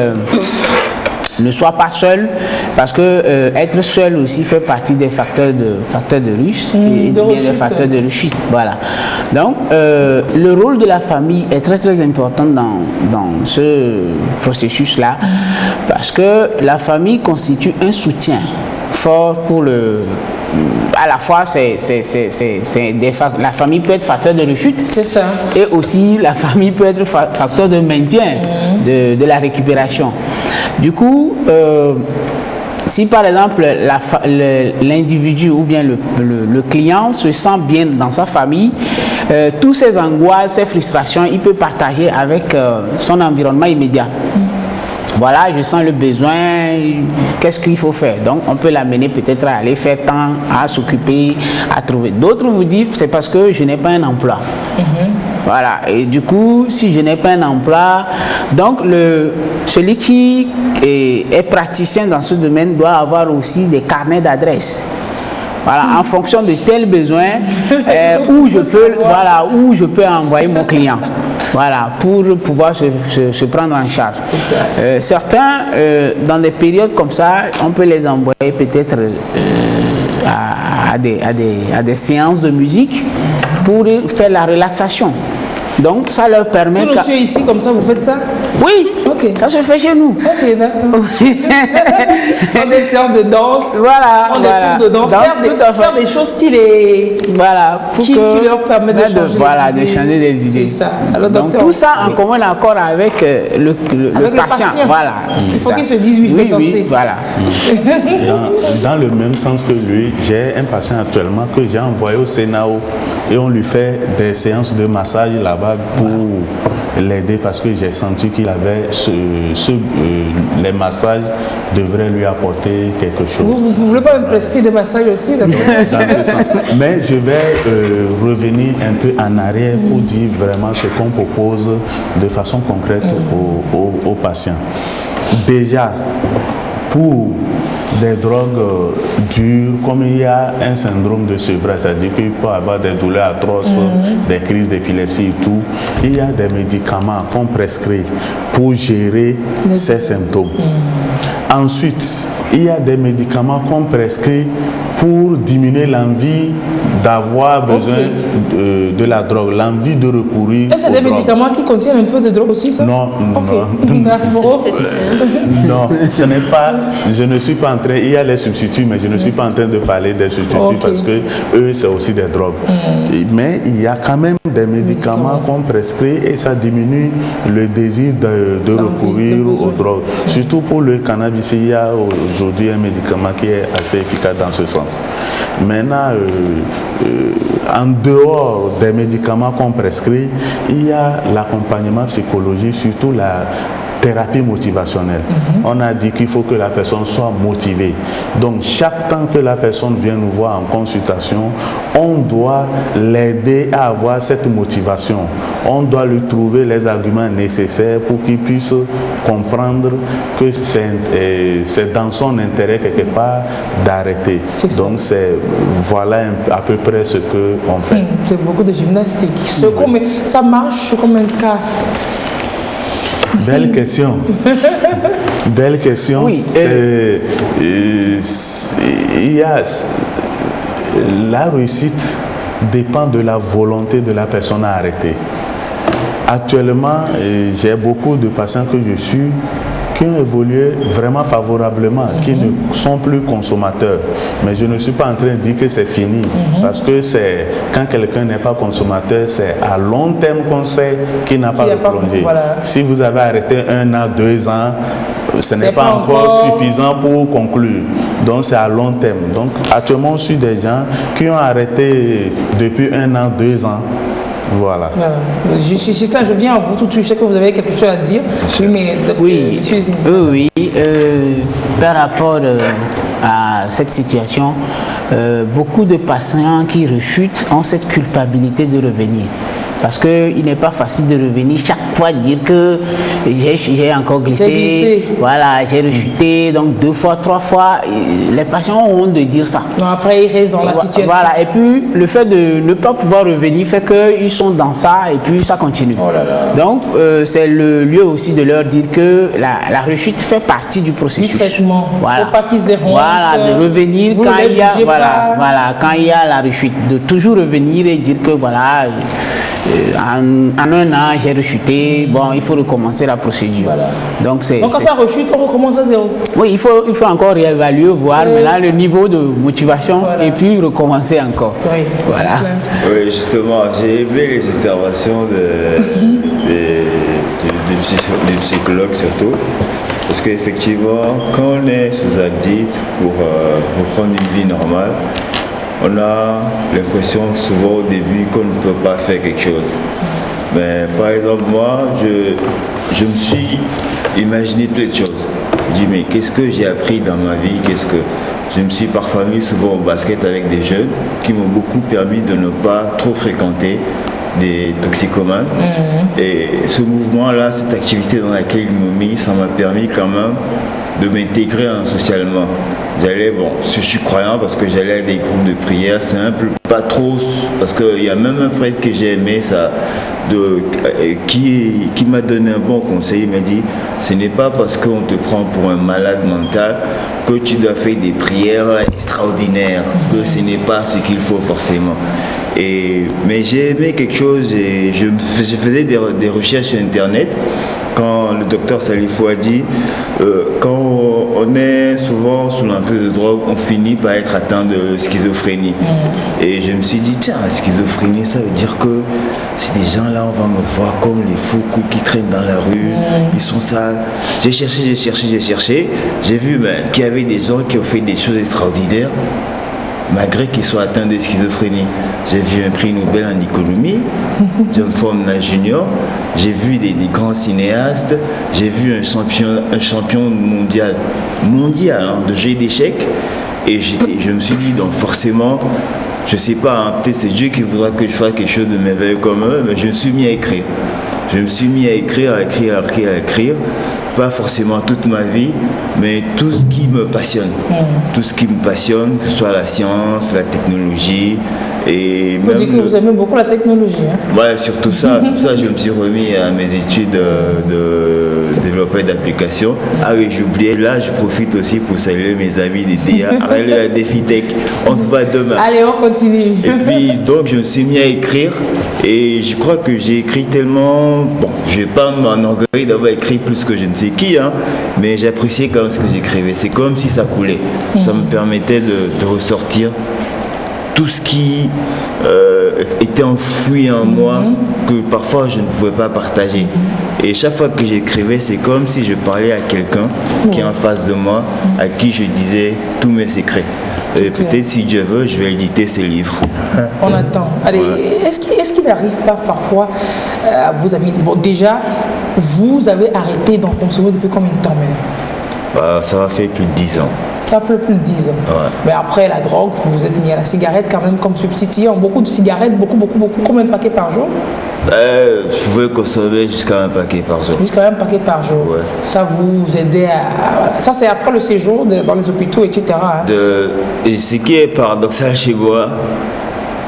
ne soit pas seul, parce que être seul aussi fait partie des facteurs de risque et des facteurs de rechute. Voilà. Donc le rôle de la famille est très très important dans ce processus-là, parce que la famille constitue un soutien fort pour à la fois, la famille peut être facteur de rechute. C'est ça. Et aussi, la famille peut être facteur de maintien de la récupération. Du coup, si par exemple l'individu ou bien le client se sent bien dans sa famille, tous ses angoisses, ses frustrations, il peut partager avec son environnement immédiat. Voilà, je sens le besoin, qu'est-ce qu'il faut faire? Donc, on peut l'amener peut-être à aller faire temps, à s'occuper, à trouver. D'autres vous disent, c'est parce que je n'ai pas un emploi. Voilà, et du coup, si je n'ai pas un emploi, donc celui qui est praticien dans ce domaine doit avoir aussi des carnets d'adresses. Voilà, en fonction de tels besoins, où je peux envoyer mon client. Voilà, pour pouvoir se prendre en charge. Certains, dans des périodes comme ça, on peut les envoyer peut-être à des séances de musique pour faire la relaxation. Donc ça leur permet... Si monsieur est ici comme ça, vous faites ça? Oui, ok, ça se fait chez nous. Ok, d'accord. Faire des séances de danse, Voilà, prendre des cours de danse, faire des choses qui leur permettent de changer de changer des idées. C'est ça. Alors, donc docteur, tout ça en commun accord avec le patient. Voilà, il faut qu'il se dise oui, je vais danser. Oui, voilà. Dans le même sens que lui, j'ai un patient actuellement que j'ai envoyé au CNAO et on lui fait des séances de massage là-bas pour l'aider parce que j'ai senti qu'il avait les massages devraient lui apporter quelque chose. Vous ne voulez pas me prescrire des massages aussi, d'accord? Dans ce sens. Mais je vais revenir un peu en arrière pour dire vraiment ce qu'on propose de façon concrète aux patients. Déjà, pour des drogues dures, comme il y a un syndrome de sevrage, c'est-à-dire qu'il peut avoir des douleurs atroces, des crises d'épilepsie et tout, il y a des médicaments qu'on prescrit pour gérer ces symptômes. Ensuite, il y a des médicaments qu'on prescrit pour diminuer l'envie d'avoir besoin de la drogue, l'envie de recourir. Est-ce que c'est des médicaments qui contiennent un peu de drogue aussi, ça? Non, non, ce n'est pas, je ne suis pas en train, il y a les substituts, mais je ne suis pas en train de parler des substituts parce que eux, c'est aussi des drogues. Mais il y a quand même des médicaments qu'on prescrit et ça diminue le désir de recourir aux drogues. Surtout pour le cannabis, il y a aujourd'hui un médicament qui est assez efficace dans ce sens. Maintenant, en dehors des médicaments qu'on prescrit, il y a l'accompagnement psychologique, surtout la thérapie motivationnelle. On a dit qu'il faut que la personne soit motivée. Donc, chaque temps que la personne vient nous voir en consultation, on doit l'aider à avoir cette motivation. On doit lui trouver les arguments nécessaires pour qu'il puisse comprendre que c'est dans son intérêt quelque part d'arrêter. Donc, voilà à peu près ce qu'on fait. C'est beaucoup de gymnastique. Ça marche sur combien de cas? Belle question. Belle question. Oui, la réussite dépend de la volonté de la personne à arrêter. Actuellement, j'ai beaucoup de patients que je suis qui ont évolué vraiment favorablement, qui ne sont plus consommateurs. Mais je ne suis pas en train de dire que c'est fini, parce que quand quelqu'un n'est pas consommateur, c'est à long terme qu'on sait qu'il n'a pas replongé. Voilà. Si vous avez arrêté 1 an, 2 ans, ce n'est pas encore suffisant pour conclure. Donc c'est à long terme. Donc actuellement, on suit des gens qui ont arrêté depuis 1 an, 2 ans. Voilà. Je viens à vous tout de suite. Je sais que vous avez quelque chose à dire. Oui, par rapport à cette situation, beaucoup de patients qui rechutent ont cette culpabilité de revenir. Parce qu'il n'est pas facile de revenir chaque fois dire que j'ai encore glissé, voilà, j'ai rechuté, donc 2 fois, 3 fois, les patients ont honte de dire ça. Non, après ils restent dans la situation. Voilà, et puis le fait de ne pas pouvoir revenir fait qu'ils sont dans ça et puis ça continue. Oh là là. Donc c'est le lieu aussi de leur dire que la rechute fait partie du processus. Du traitement. Voilà. Faut pas qu'ils aient honte. Voilà, de revenir quand il y a, quand il y a la rechute, de toujours revenir et dire que voilà. En 1 an, j'ai rechuté. Bon, il faut recommencer la procédure. Voilà. Donc quand ça rechute, on recommence à zéro. Oui, il faut encore réévaluer, voir maintenant le niveau de motivation et puis recommencer encore. Oui, voilà. Oui, justement, j'ai aimé les interventions des psychologues surtout. Parce qu'effectivement, quand on est sous addict pour reprendre une vie normale, on a l'impression souvent au début qu'on ne peut pas faire quelque chose. Mais par exemple, moi, je me suis imaginé plein de choses. Je dis, mais qu'est-ce que j'ai appris dans ma vie? Je me suis parfois mis souvent au basket avec des jeunes qui m'ont beaucoup permis de ne pas trop fréquenter des toxicomanes. Et ce mouvement-là, cette activité dans laquelle ils m'ont mis, ça m'a permis quand même de m'intégrer socialement. J'allais, je suis croyant parce que j'allais à des groupes de prière simples, pas trop, parce qu'il y a même un prêtre que j'ai aimé, qui m'a donné un bon conseil. Il m'a dit, ce n'est pas parce qu'on te prend pour un malade mental que tu dois faire des prières extraordinaires, que ce n'est pas ce qu'il faut forcément. Mais j'ai aimé quelque chose et je faisais des recherches sur Internet quand le docteur Salifou a dit quand on est souvent sous l'emprise de drogue, on finit par être atteint de schizophrénie. Et je me suis dit, tiens, schizophrénie, ça veut dire que si des gens là, on va me voir comme les fous qui traînent dans la rue, ils sont sales. J'ai cherché. J'ai vu qu'il y avait des gens qui ont fait des choses extraordinaires, malgré qu'ils soient atteints de schizophrénie. J'ai vu un prix Nobel en économie, John Foreman Jr. J'ai vu des grands cinéastes. J'ai vu un champion mondial de jeu d'échecs. Et je me suis dit, donc forcément, je sais pas, peut-être c'est Dieu qui voudra que je fasse quelque chose de merveilleux comme eux, mais je me suis mis à écrire. Je me suis mis à écrire. Pas forcément toute ma vie, mais tout ce qui me passionne. Tout ce qui me passionne, que ce soit la science, la technologie. Il faut dire que vous aimez beaucoup la technologie. Hein? Ouais, surtout ça. C'est pour ça que je me suis remis à mes études de développeur d'applications. Ah oui, j'oubliais, là je profite aussi pour saluer mes amis des DA, à DefiTech. On se voit demain. Allez, on continue. Et puis, donc, je me suis mis à écrire. Et je crois que j'ai écrit tellement... je ne vais pas m'enorgueillir d'avoir écrit plus que je ne sais qui, hein, mais j'appréciais quand même ce que j'écrivais. C'est comme si ça coulait. Ça me permettait de ressortir tout ce qui était enfoui en moi, que parfois je ne pouvais pas partager. Et chaque fois que j'écrivais, c'est comme si je parlais à quelqu'un qui est en face de moi, à qui je disais tous mes secrets. Et peut-être, si Dieu veut, je vais éditer ces livres. On attend. Allez, est-ce qu'il n'arrive pas parfois à vos amis... Déjà, vous avez arrêté d'en consommer depuis combien de temps même? Ça va faire plus de 10 ans. Ça fait plus de 10 ans. Ouais. Mais après la drogue, vous vous êtes mis à la cigarette quand même comme substituant. Beaucoup de cigarettes, beaucoup. Combien de paquets par jour? Je pouvais consommer jusqu'à un paquet par jour. Jusqu'à un paquet par jour. Ouais. Ça vous aidait à... Ça, c'est après le séjour dans les hôpitaux, etc. Hein? Et ce qui est paradoxal chez moi,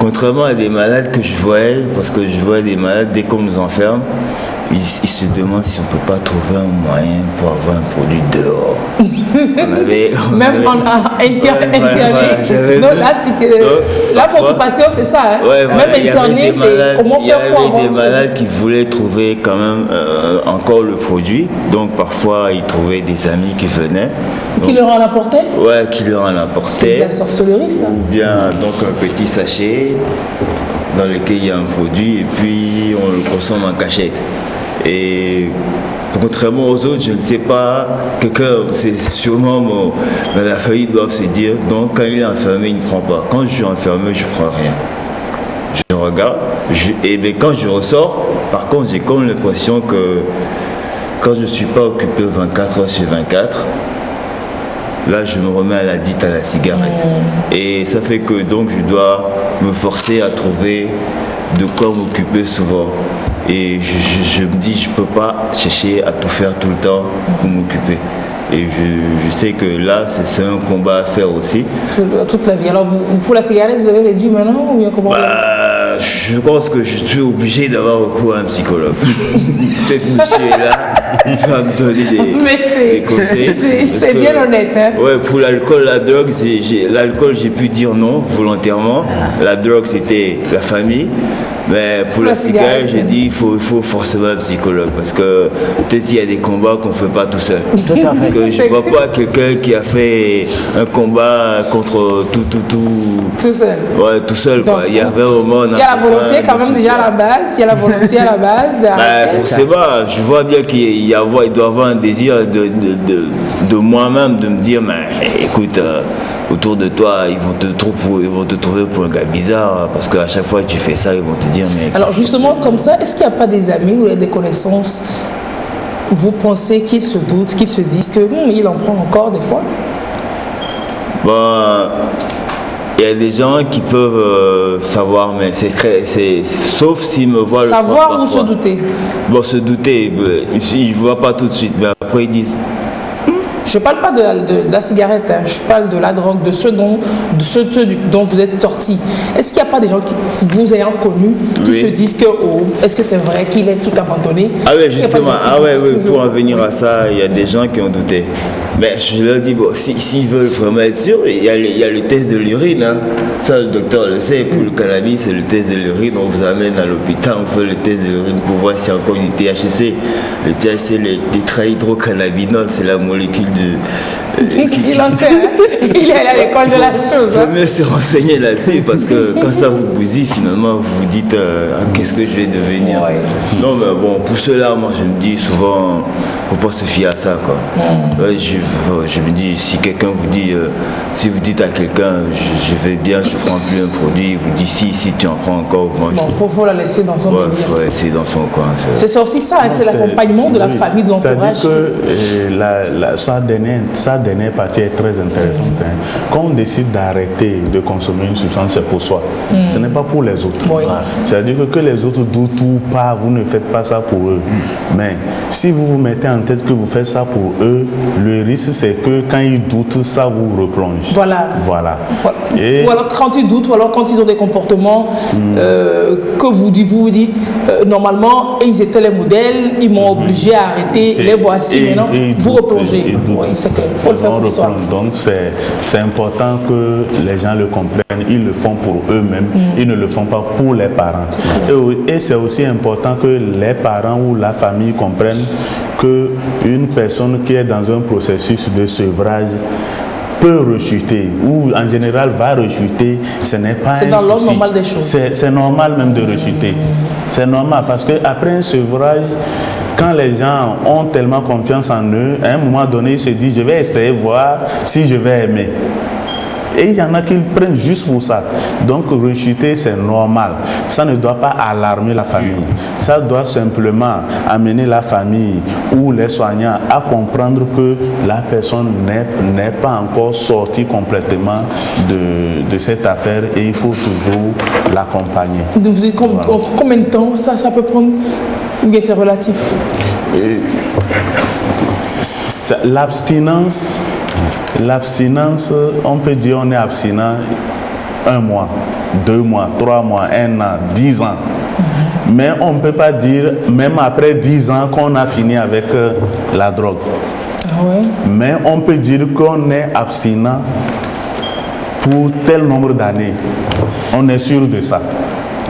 contrairement à des malades que je voyais, parce que je vois des malades, dès qu'on nous enferme, ils se demandent si on ne peut pas trouver un moyen pour avoir un produit dehors. Même en interné. La préoccupation, c'est ça. Hein? Ouais, voilà, même interné, c'est comment faire pour avoir... Il y avait des malades qui voulaient trouver quand même encore le produit. Donc parfois, ils trouvaient des amis qui venaient. Qui leur en apportaient? Ouais, qui leur en apportaient. C'est de la sorcellerie, ça. Ou bien donc un petit sachet dans lequel il y a un produit et puis on le consomme en cachette. Et contrairement aux autres, je ne sais pas, quelqu'un, c'est sûrement dans la famille doivent se dire, donc quand il est enfermé, il ne prend pas. Quand je suis enfermé, je ne prends rien. Je regarde, mais quand je ressors, par contre, j'ai comme l'impression que quand je ne suis pas occupé 24 heures sur 24, là, je me remets à la dite à la cigarette. Et ça fait que donc je dois me forcer à trouver de quoi m'occuper souvent. Et je me dis, je ne peux pas chercher à tout faire tout le temps pour m'occuper. Et je sais que là, c'est un combat à faire aussi. Toute la vie. Alors, pour la cigarette, vous avez réduit maintenant ou bien comment? Je pense que je suis obligé d'avoir recours à un psychologue. Peut-être monsieur est là, il va me donner des conseils. C'est bien honnête. Hein? Ouais, pour l'alcool, la drogue, j'ai pu dire non volontairement. La drogue, c'était la famille. Mais pour la cigarette, j'ai dit il faut forcément un psychologue parce que peut-être il y a des combats qu'on ne fait pas tout seul. Tout à fait. Parce que je ne vois pas quelqu'un qui a fait un combat contre tout seul. Ouais, tout seul. Donc, quoi. Il y avait un moment. Il y a la volonté quand même déjà à la base. Il y a la volonté à la base. Forcément, je vois bien qu'il doit avoir un désir de moi-même de me dire mais écoute, autour de toi, ils vont te trouver pour un gars bizarre parce qu'à chaque fois que tu fais ça, ils vont te dire mais... Alors justement, comme ça, est-ce qu'il n'y a pas des amis ou des connaissances, vous pensez qu'ils se doutent, qu'ils se disent que il en prend encore des fois? Il y a des gens qui peuvent savoir, mais sauf s'ils me voient savoir le prendre ou se douter? Se douter, ils ne voient pas tout de suite, mais après ils disent Je ne parle pas de la cigarette, hein, je parle de la drogue, de ceux dont vous êtes sortis. Est-ce qu'il n'y a pas des gens qui, vous ayant connus, qui se disent que, est-ce que c'est vrai qu'il est tout abandonné? Ah oui, justement, pour en venir à ça, il y a des gens qui ont douté. Mais je leur dis, bon, s'ils veulent vraiment être sûrs, il y a le test de l'urine. Hein. Ça, le docteur le sait. Pour le cannabis, c'est le test de l'urine. On vous amène à l'hôpital, on fait le test de l'urine pour voir s'il y a encore du THC. Le THC, le tétrahydrocannabinol, c'est la molécule de... il en sait, hein. Il est allé à l'école de la chose. Il faut mieux se renseigner là-dessus parce que quand ça vous bousille, finalement, vous vous dites qu'est-ce que je vais devenir. Ouais. Non, mais bon, pour cela, moi, je me dis souvent, il ne faut pas se fier à ça, quoi. Je me dis, si quelqu'un vous dit, si vous dites à quelqu'un, je vais bien, je ne prends plus un produit, il vous dit si tu en prends encore, moi, bon, faut la laisser dans son coin. Il faut laisser dans son coin. C'est aussi ça, hein, c'est l'accompagnement de la famille, de l'entourage. C'est-à-dire que sa dernière partie est très intéressante. Hein. Quand on décide d'arrêter de consommer une substance, c'est pour soi. Ce n'est pas pour les autres. Oui. C'est-à-dire que les autres doutent ou pas, vous ne faites pas ça pour eux. Mais si vous vous mettez en tête que vous faites ça pour eux, le risque c'est que quand ils doutent, ça vous replonge. Voilà. Ou alors quand ils doutent, ou alors quand ils ont des comportements que vous vous dites, normalement, ils étaient les modèles, ils m'ont obligé à arrêter, les voici maintenant, vous replongez. Oui, c'est clair. Il faut le faire pour soi. Donc c'est important que les gens le comprennent, ils le font pour eux-mêmes, ils ne le font pas pour les parents. Et c'est aussi important que les parents ou la famille comprennent qu'une personne qui est dans un processus de sevrage peut rechuter ou en général va rechuter, ce n'est pas un souci. C'est dans l'ordre normal des choses. C'est normal même de rechuter. C'est normal parce qu'après un sevrage, quand les gens ont tellement confiance en eux, à un moment donné, ils se disent, je vais essayer de voir si je vais aimer. Et il y en a qui le prennent juste pour ça. Donc rechuter, c'est normal. Ça ne doit pas alarmer la famille. Ça doit simplement amener la famille ou les soignants à comprendre que la personne n'est pas encore sortie complètement de cette affaire et il faut toujours l'accompagner. Vous dites combien de temps ça peut prendre? Bien, c'est relatif. L'abstinence, on peut dire on est abstinent 1 mois, 2 mois, 3 mois, 1 an, 10 ans. Mais on ne peut pas dire, même après 10 ans, qu'on a fini avec la drogue. Mais on peut dire qu'on est abstinent pour tel nombre d'années. On est sûr de ça.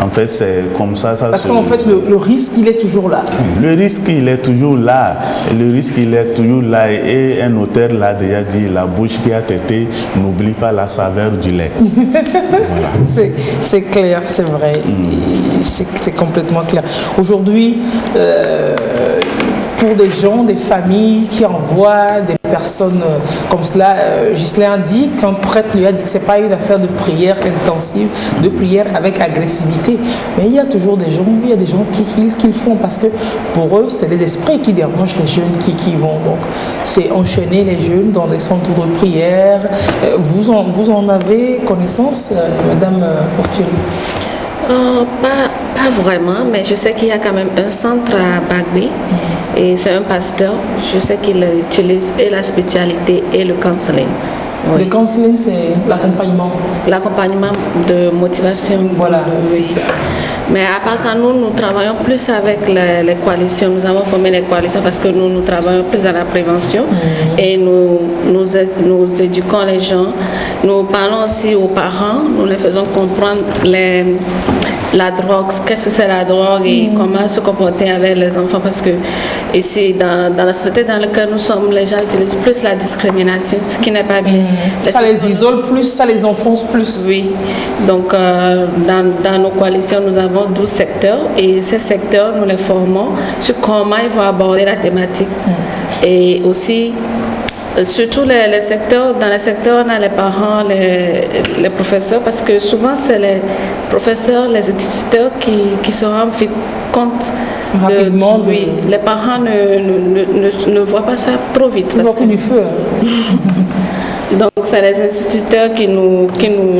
En fait, c'est comme ça. Parce qu'en fait, le risque, il est toujours là. Le risque, il est toujours là. Le risque, il est toujours là. Et un auteur l'a déjà dit, la bouche qui a tété n'oublie pas la saveur du lait. Voilà. C'est clair, c'est vrai. C'est complètement clair. Aujourd'hui, pour des gens, des familles qui envoient des personnes comme cela, Ghislain dit qu'un prêtre lui a dit que ce n'est pas une affaire de prière intensive, de prière avec agressivité. Mais il y a toujours des gens, qui le font parce que pour eux, c'est les esprits qui dérangent les jeunes qui vont. Donc, c'est enchaîner les jeunes dans des centres de prière. Vous en avez connaissance, Madame Fortuny? Pas vraiment, mais je sais qu'il y a quand même un centre à Bagbé et c'est un pasteur. Je sais qu'il utilise et la spiritualité et le counseling. Oui. Le counseling, c'est l'accompagnement. L'accompagnement de motivation. Voilà, c'est ça. Mais à part ça, nous travaillons plus avec les coalitions. Nous avons formé les coalitions parce que nous travaillons plus dans la prévention et nous éduquons les gens. Nous parlons aussi aux parents. Nous les faisons comprendre la drogue, qu'est-ce que c'est la drogue et comment se comporter avec les enfants parce que ici, dans la société dans laquelle nous sommes, les gens utilisent plus la discrimination, ce qui n'est pas bien. Ça les isole plus, ça les enfonce plus. Oui, donc dans nos coalitions, nous avons 12 secteurs et ces secteurs, nous les formons sur comment ils vont aborder la thématique. Et aussi, surtout les secteurs, dans les secteurs, on a les parents, les professeurs, parce que souvent c'est les professeurs, les instituteurs qui se rendent compte rapidement. Oui, les parents ne voient pas ça trop vite. Ils voient que du feu. Donc c'est les instituteurs qui nous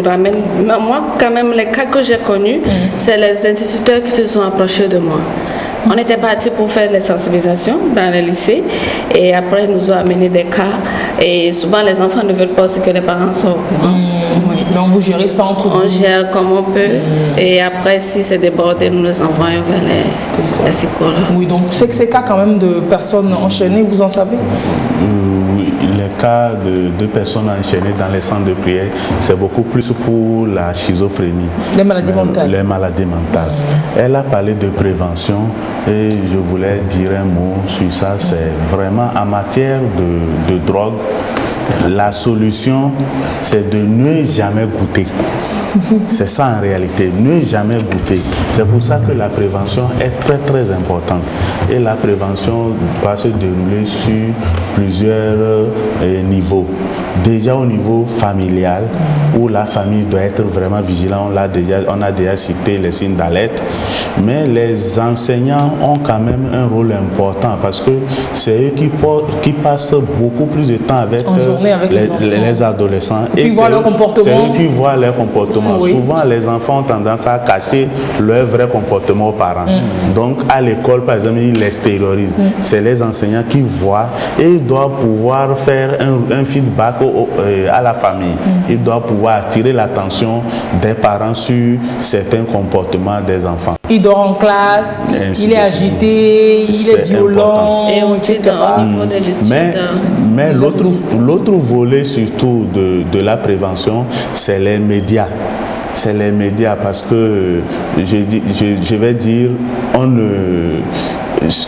ramènent. Moi, quand même, les cas que j'ai connus, c'est les instituteurs qui se sont approchés de moi. On était partis pour faire les sensibilisations dans le lycée et après ils nous ont amené des cas et souvent les enfants ne veulent pas aussi que les parents soient au courant. Oui. Donc vous gérez ça entre vous? On gère comme on peut et après si c'est débordé, nous les envoyons vers les psychologues. Oui, donc c'est que ces cas quand même de personnes enchaînées, vous en savez? Oui, les cas de personnes enchaînées dans les centres de prière, c'est beaucoup plus pour la schizophrénie. Les maladies mentales. Les maladies mentales. Elle a parlé de prévention et je voulais dire un mot sur ça. C'est vraiment en matière de drogue, la solution, c'est de ne jamais goûter. C'est ça en réalité, ne jamais goûter. C'est pour ça que la prévention est très très importante. Et la prévention va se dérouler sur plusieurs niveaux. Déjà au niveau familial, où la famille doit être vraiment vigilante, on a déjà cité les signes d'alerte, mais les enseignants ont quand même un rôle important parce que c'est eux qui passent beaucoup plus de temps avec, les adolescents. Et c'est eux qui voient leur comportement. Oui. Souvent, les enfants ont tendance à cacher leur vrai comportement aux parents. Donc, à l'école, par exemple, ils l'extériorisent. C'est les enseignants qui voient et ils doivent pouvoir faire un feedback à la famille. Ils doivent pouvoir attirer l'attention des parents sur certains comportements des enfants. Il dort en classe, il est agité, il est violent, et aussi au niveau des études. Mais l'autre volet surtout de la prévention, c'est les médias. C'est les médias parce que je vais dire,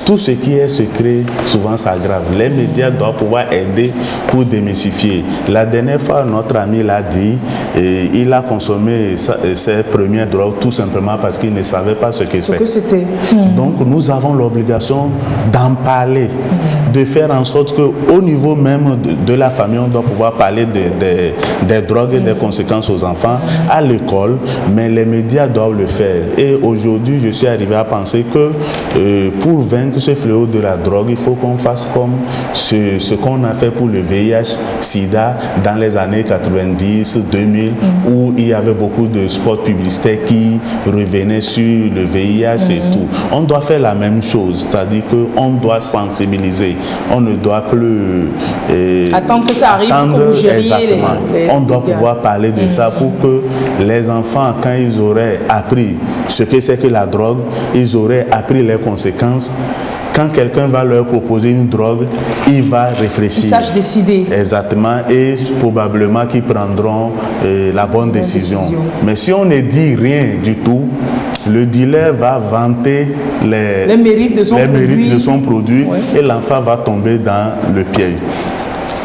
tout ce qui est secret, souvent s'aggrave. Les médias doivent pouvoir aider pour démystifier. La dernière fois, notre ami l'a dit, il a consommé ses premières drogues tout simplement parce qu'il ne savait pas ce que c'était. Donc nous avons l'obligation d'en parler, de faire en sorte qu'au niveau même de la famille, on doit pouvoir parler des drogues et des conséquences aux enfants à l'école, mais les médias doivent le faire. Et aujourd'hui, je suis arrivé à penser que pour vaincre ce fléau de la drogue, il faut qu'on fasse comme ce qu'on a fait pour le VIH, SIDA dans les années 90, 2000, où il y avait beaucoup de spots publicitaires qui revenaient sur le VIH et tout. On doit faire la même chose, c'est-à-dire qu'on doit sensibiliser. On ne doit plus attendre que ça arrive pour que vous gériez. Exactement. On doit pouvoir parler de ça pour que les enfants, quand ils auraient appris ce que c'est que la drogue, ils auraient appris les conséquences. Quand quelqu'un va leur proposer une drogue, il va réfléchir. Ils sachent décider. Exactement. Et probablement qu'ils prendront la bonne décision. Mais si on ne dit rien du tout, le dealer va vanter les mérites de son produit oui. Et l'enfant va tomber dans le piège.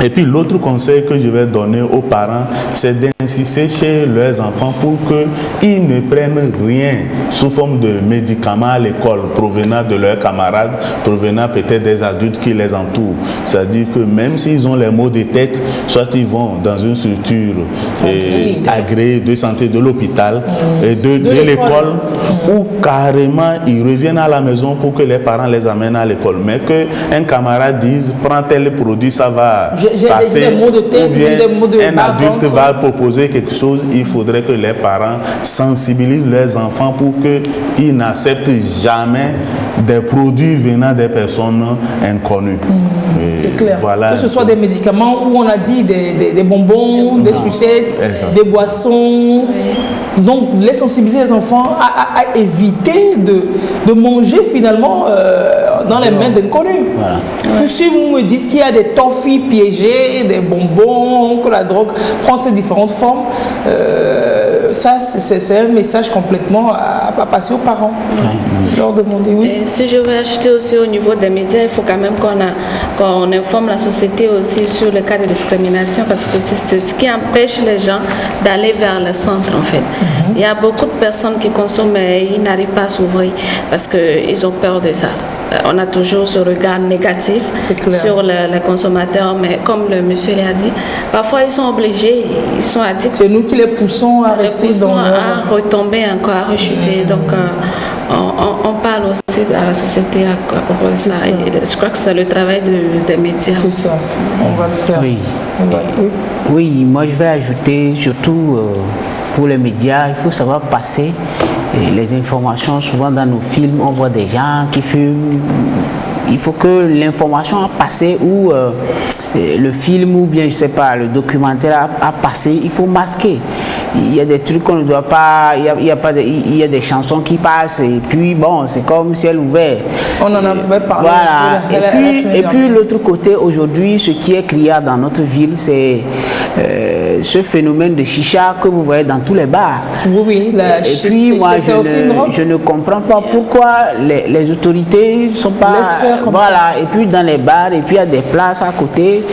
Et puis l'autre conseil que je vais donner aux parents, c'est d'insister chez leurs enfants pour qu'ils ne prennent rien sous forme de médicaments à l'école provenant de leurs camarades, provenant peut-être des adultes qui les entourent. C'est-à-dire que même s'ils ont les maux de tête, soit ils vont dans une structure agréée de santé de l'hôpital, de l'école, ou carrément ils reviennent à la maison pour que les parents les amènent à l'école. Mais qu'un camarade dise, prends tel produit, ça va passer, des mots de tête, ou bien des mots de un adulte va proposer quelque chose, il faudrait que les parents sensibilisent leurs enfants pour qu'ils n'acceptent jamais des produits venant des personnes inconnues. C'est clair. Voilà, que ce soit des médicaments où on a dit des bonbons, des sucettes, des boissons. Donc les sensibiliser les enfants à éviter de manger finalement dans les mains d'inconnus. Voilà. Si vous me dites qu'il y a des toffees piégés, des bonbons, que la drogue prend ses différentes formes, ça c'est un message complètement à passer aux parents. Leur demander, oui. Et si je veux ajouter aussi au niveau des médias, il faut quand même qu'on informe la société aussi sur le cas de discrimination parce que c'est ce qui empêche les gens d'aller vers le centre en fait. Il y a beaucoup de personnes qui consomment mais ils n'arrivent pas à s'ouvrir parce qu'ils ont peur de ça. On a toujours ce regard négatif sur les consommateurs, mais comme le monsieur l'a dit, parfois ils sont obligés, ils sont addicts. C'est nous qui les poussons à rester dans à retomber encore, à rechuter. Donc on parle aussi à la société à propos de ça. Et je crois que c'est le travail des médias. C'est ça, on va le faire. Oui, moi je vais ajouter surtout pour les médias, il faut savoir passer les informations, souvent dans nos films, on voit des gens qui fument. Il faut que l'information a passé ou le film ou bien, je sais pas, le documentaire a passé, il faut masquer. Il y a des trucs qu'on ne doit pas, il y a des chansons qui passent et puis bon, c'est comme ciel ouvert. On en avait parlé. Voilà. Et puis l'autre côté, aujourd'hui, ce qui est criard dans notre ville, c'est ce phénomène de chicha que vous voyez dans tous les bars. Oui, et puis moi, je ne comprends pas pourquoi les autorités ne sont pas... Voilà, et puis dans les bars, et puis il y a des places à côté,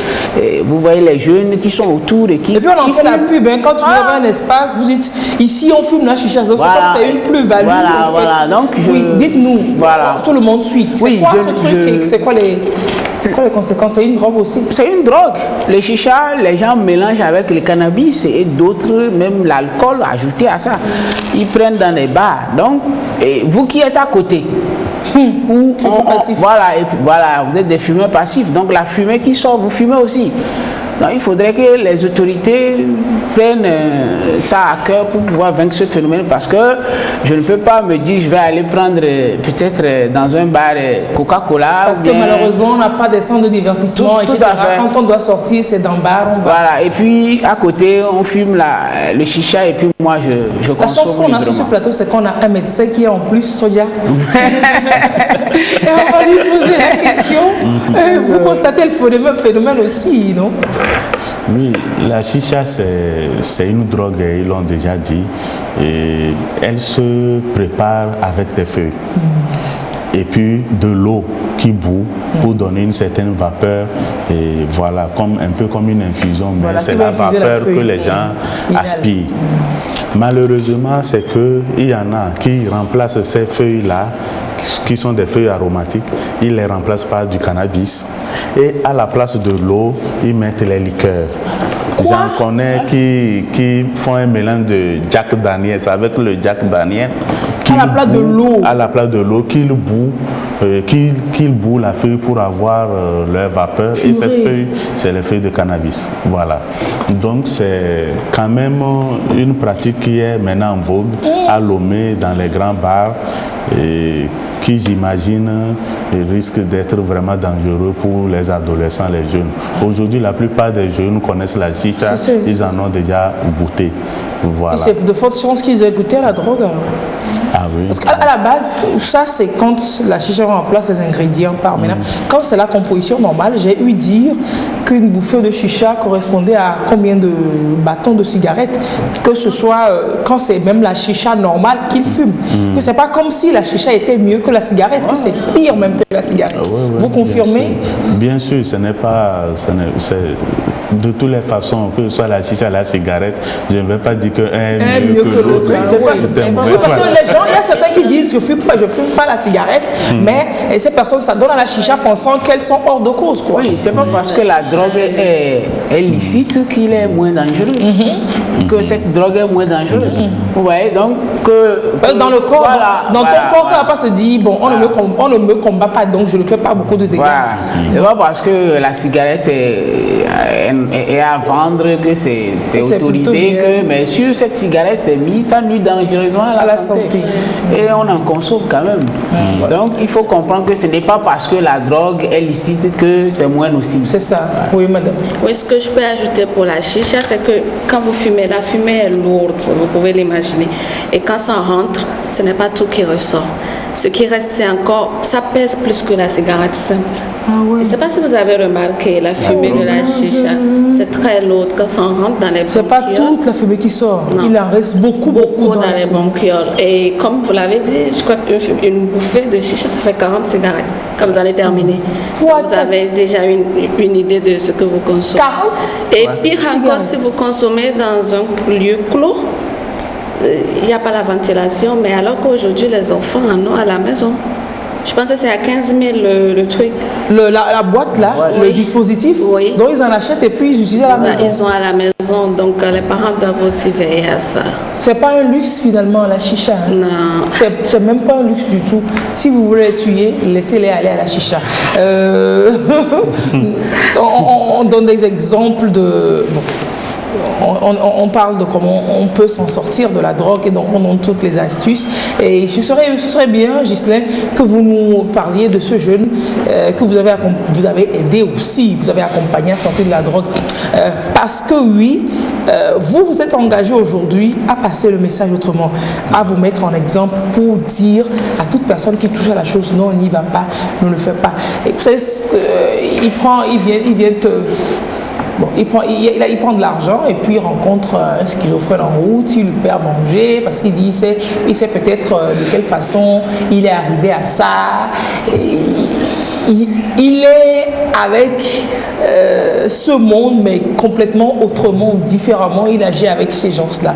vous voyez les jeunes qui sont autour et qui... Et puis on en fait la pub, hein, quand tu vois un espace, vous dites, ici on fume la chicha, donc voilà. C'est comme c'est une plus-value. Voilà, en fait. voilà, donc oui, dites-nous, voilà. Tout le monde suit. C'est oui, quoi ce truc, c'est quoi les conséquences? C'est une drogue aussi? C'est une drogue. Les chichas, les gens mélangent avec le cannabis et d'autres, même l'alcool ajouté à ça. Ils prennent dans les bars. Donc, et vous qui êtes à côté, voilà, et puis, voilà, vous êtes des fumeurs passifs. Donc la fumée qui sort, vous fumez aussi. Donc, il faudrait que les autorités prennent ça à cœur pour pouvoir vaincre ce phénomène, parce que je ne peux pas me dire je vais aller prendre peut-être dans un bar Coca-Cola. Parce que malheureusement on n'a pas des centres de divertissement, etc. Quand on doit sortir, c'est dans le bar. Voilà, et puis à côté on fume le chicha et puis moi je consomme. La chance qu'on a sur ce plateau, c'est qu'on a un médecin qui est en plus Sodia. Et on va lui poser la question. Vous constatez le phénomène aussi, non? Oui, la chicha, c'est une drogue, ils l'ont déjà dit, et elle se prépare avec des feuilles. Et puis de l'eau qui bout pour donner une certaine vapeur, et voilà, un peu comme une infusion, mais voilà, c'est la vapeur que les gens aspirent. Malheureusement, c'est qu'il y en a qui remplacent ces feuilles-là, qui sont des feuilles aromatiques, ils les remplacent par du cannabis. Et à la place de l'eau, ils mettent les liqueurs. J'en connais qui font un mélange de Jack Daniels avec le Jack Daniels. À la place de l'eau. À la place de l'eau, qu'ils bouent la feuille pour avoir leur vapeur. Et cette feuille, c'est les feuilles de cannabis. Voilà. Donc c'est quand même une pratique qui est maintenant en vogue à Lomé, dans les grands bars, et qui, j'imagine, risque d'être vraiment dangereux pour les adolescents, les jeunes. Aujourd'hui, la plupart des jeunes connaissent la chicha, ils en ont déjà goûté. Voilà. Et c'est de fortes chances qu'ils aient goûté à la drogue. Ah oui. Parce qu'à la base, ça c'est quand la chicha remplace les ingrédients par maintenant. Quand c'est la composition normale, j'ai eu dire qu'une bouffée de chicha correspondait à combien de bâtons de cigarettes, que ce soit quand c'est même la chicha normale qu'ils fument. Que c'est pas comme si la chicha était mieux que la cigarette, que c'est pire même que la cigarette. Vous confirmez? Bien sûr, ce n'est pas... de toutes les façons, que ce soit la chicha, la cigarette, je ne vais pas dire qu'un est mieux que l'autre. Parce que les gens, il y a certains qui disent je fume pas la cigarette, mais ces personnes, ça donne à la chicha pensant qu'elles sont hors de cause, quoi. Oui, c'est pas parce que la drogue est licite qu'il est moins dangereux, que cette drogue est moins dangereuse. Vous voyez, donc dans le corps, ton corps, ça ne va pas se dire bon, on ne me combat pas, donc je ne fais pas beaucoup de dégâts. C'est pas parce que la cigarette est à vendre que c'est autorité, mais sur cette cigarette, c'est mis, ça nuit dangereusement à la santé. Et on en consomme quand même. Donc il faut comprendre que ce n'est pas parce que la drogue est licite que c'est moins nocif. C'est ça. Oui, madame. Oui, ce que je peux ajouter pour la chicha, c'est que quand vous fumez, la fumée est lourde, vous pouvez l'imaginer. Et quand ça rentre, ce n'est pas tout qui ressort. Ce qui reste, c'est encore, ça pèse plus que la cigarette simple. Je ne sais pas si vous avez remarqué la fumée de la chicha. C'est très lourd quand ça rentre dans les bronchioles. C'est pas toute la fumée qui sort. Non. Il en reste beaucoup dans les bronchioles. Et comme vous l'avez dit, je crois qu'une bouffée de chicha, ça fait 40 cigarettes quand vous allez terminer. Vous avez déjà une idée de ce que vous consommez. 40 ? Et pire encore, si vous consommez dans un lieu clos, il n'y a pas la ventilation, mais alors qu'aujourd'hui, les enfants en ont à la maison. Je pense que c'est à 15 000 le truc. La boîte là, le dispositif, donc ils en achètent et puis ils utilisent à la maison. Ils ont à la maison, donc les parents doivent aussi veiller à ça. C'est pas un luxe finalement la chicha. Hein. Non. C'est même pas un luxe du tout. Si vous voulez les tuer, laissez-les aller à la chicha. On donne des exemples de... Bon. on parle de comment on peut s'en sortir de la drogue et donc on donne toutes les astuces. Et ce serait bien, Ghislain, que vous nous parliez de ce jeune que vous avez aidé aussi, vous avez accompagné à sortir de la drogue. Parce que oui, vous êtes engagé aujourd'hui à passer le message autrement, à vous mettre en exemple pour dire à toute personne qui touche à la chose, non, n'y va pas, ne le fais pas. Et vous savez, il vient te... Bon, il prend de l'argent et puis il rencontre un schizophrène en route, il lui perd à manger parce qu'il dit, il sait peut-être de quelle façon il est arrivé à ça. Il est avec ce monde, mais complètement autrement, différemment. Il agit avec ces gens-là.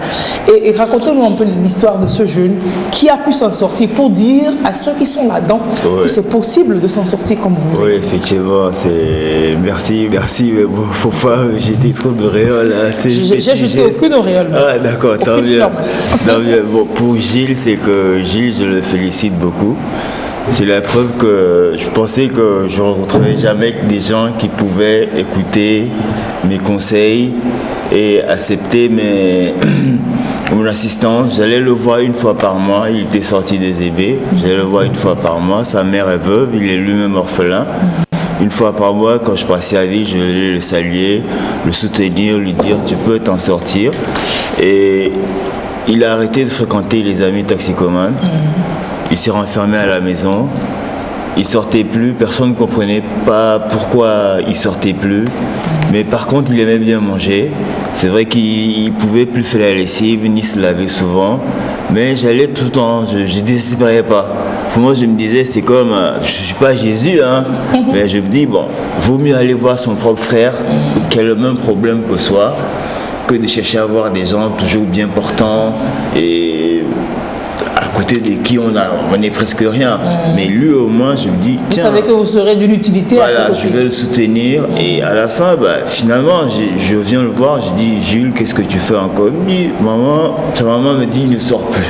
Et racontez-nous un peu l'histoire de ce jeune qui a pu s'en sortir pour dire à ceux qui sont là-dedans que c'est possible de s'en sortir comme vous. Oui, effectivement. Merci, mais bon, faut pas jeter trop d'auréoles. J'ai jeté aucune auréole. Ah, d'accord, tant mieux. Bon, pour Gilles, je le félicite beaucoup. C'est la preuve que je pensais que je ne rencontrerais jamais des gens qui pouvaient écouter mes conseils et accepter mon assistance. J'allais le voir une fois par mois, il était sorti des EB. J'allais le voir une fois par mois, sa mère est veuve, il est lui-même orphelin. Une fois par mois, quand je passais à lui, je allais le saluer, le soutenir, lui dire « tu peux t'en sortir ». Et il a arrêté de fréquenter les amis toxicomanes. Il s'est renfermé à la maison, il sortait plus, personne ne comprenait pas pourquoi il sortait plus. Mais par contre, il aimait bien manger. C'est vrai qu'il ne pouvait plus faire la lessive, ni se laver souvent. Mais j'allais tout le temps, je ne désespérais pas. Pour moi, je me disais, c'est comme, je ne suis pas Jésus, hein, mais je me dis, bon, vaut mieux aller voir son propre frère, qui a le même problème que soi, que de chercher à voir des gens toujours bien portants et à côté de qui on est presque rien. Mais lui, au moins, je me dis, tiens, vous savez que vous serez d'une utilité à ses côtés. Je vais le soutenir. Et à la fin, finalement, je viens le voir, je dis, Jules, qu'est-ce que tu fais encore? Il me dit, sa maman me dit, il ne sort plus.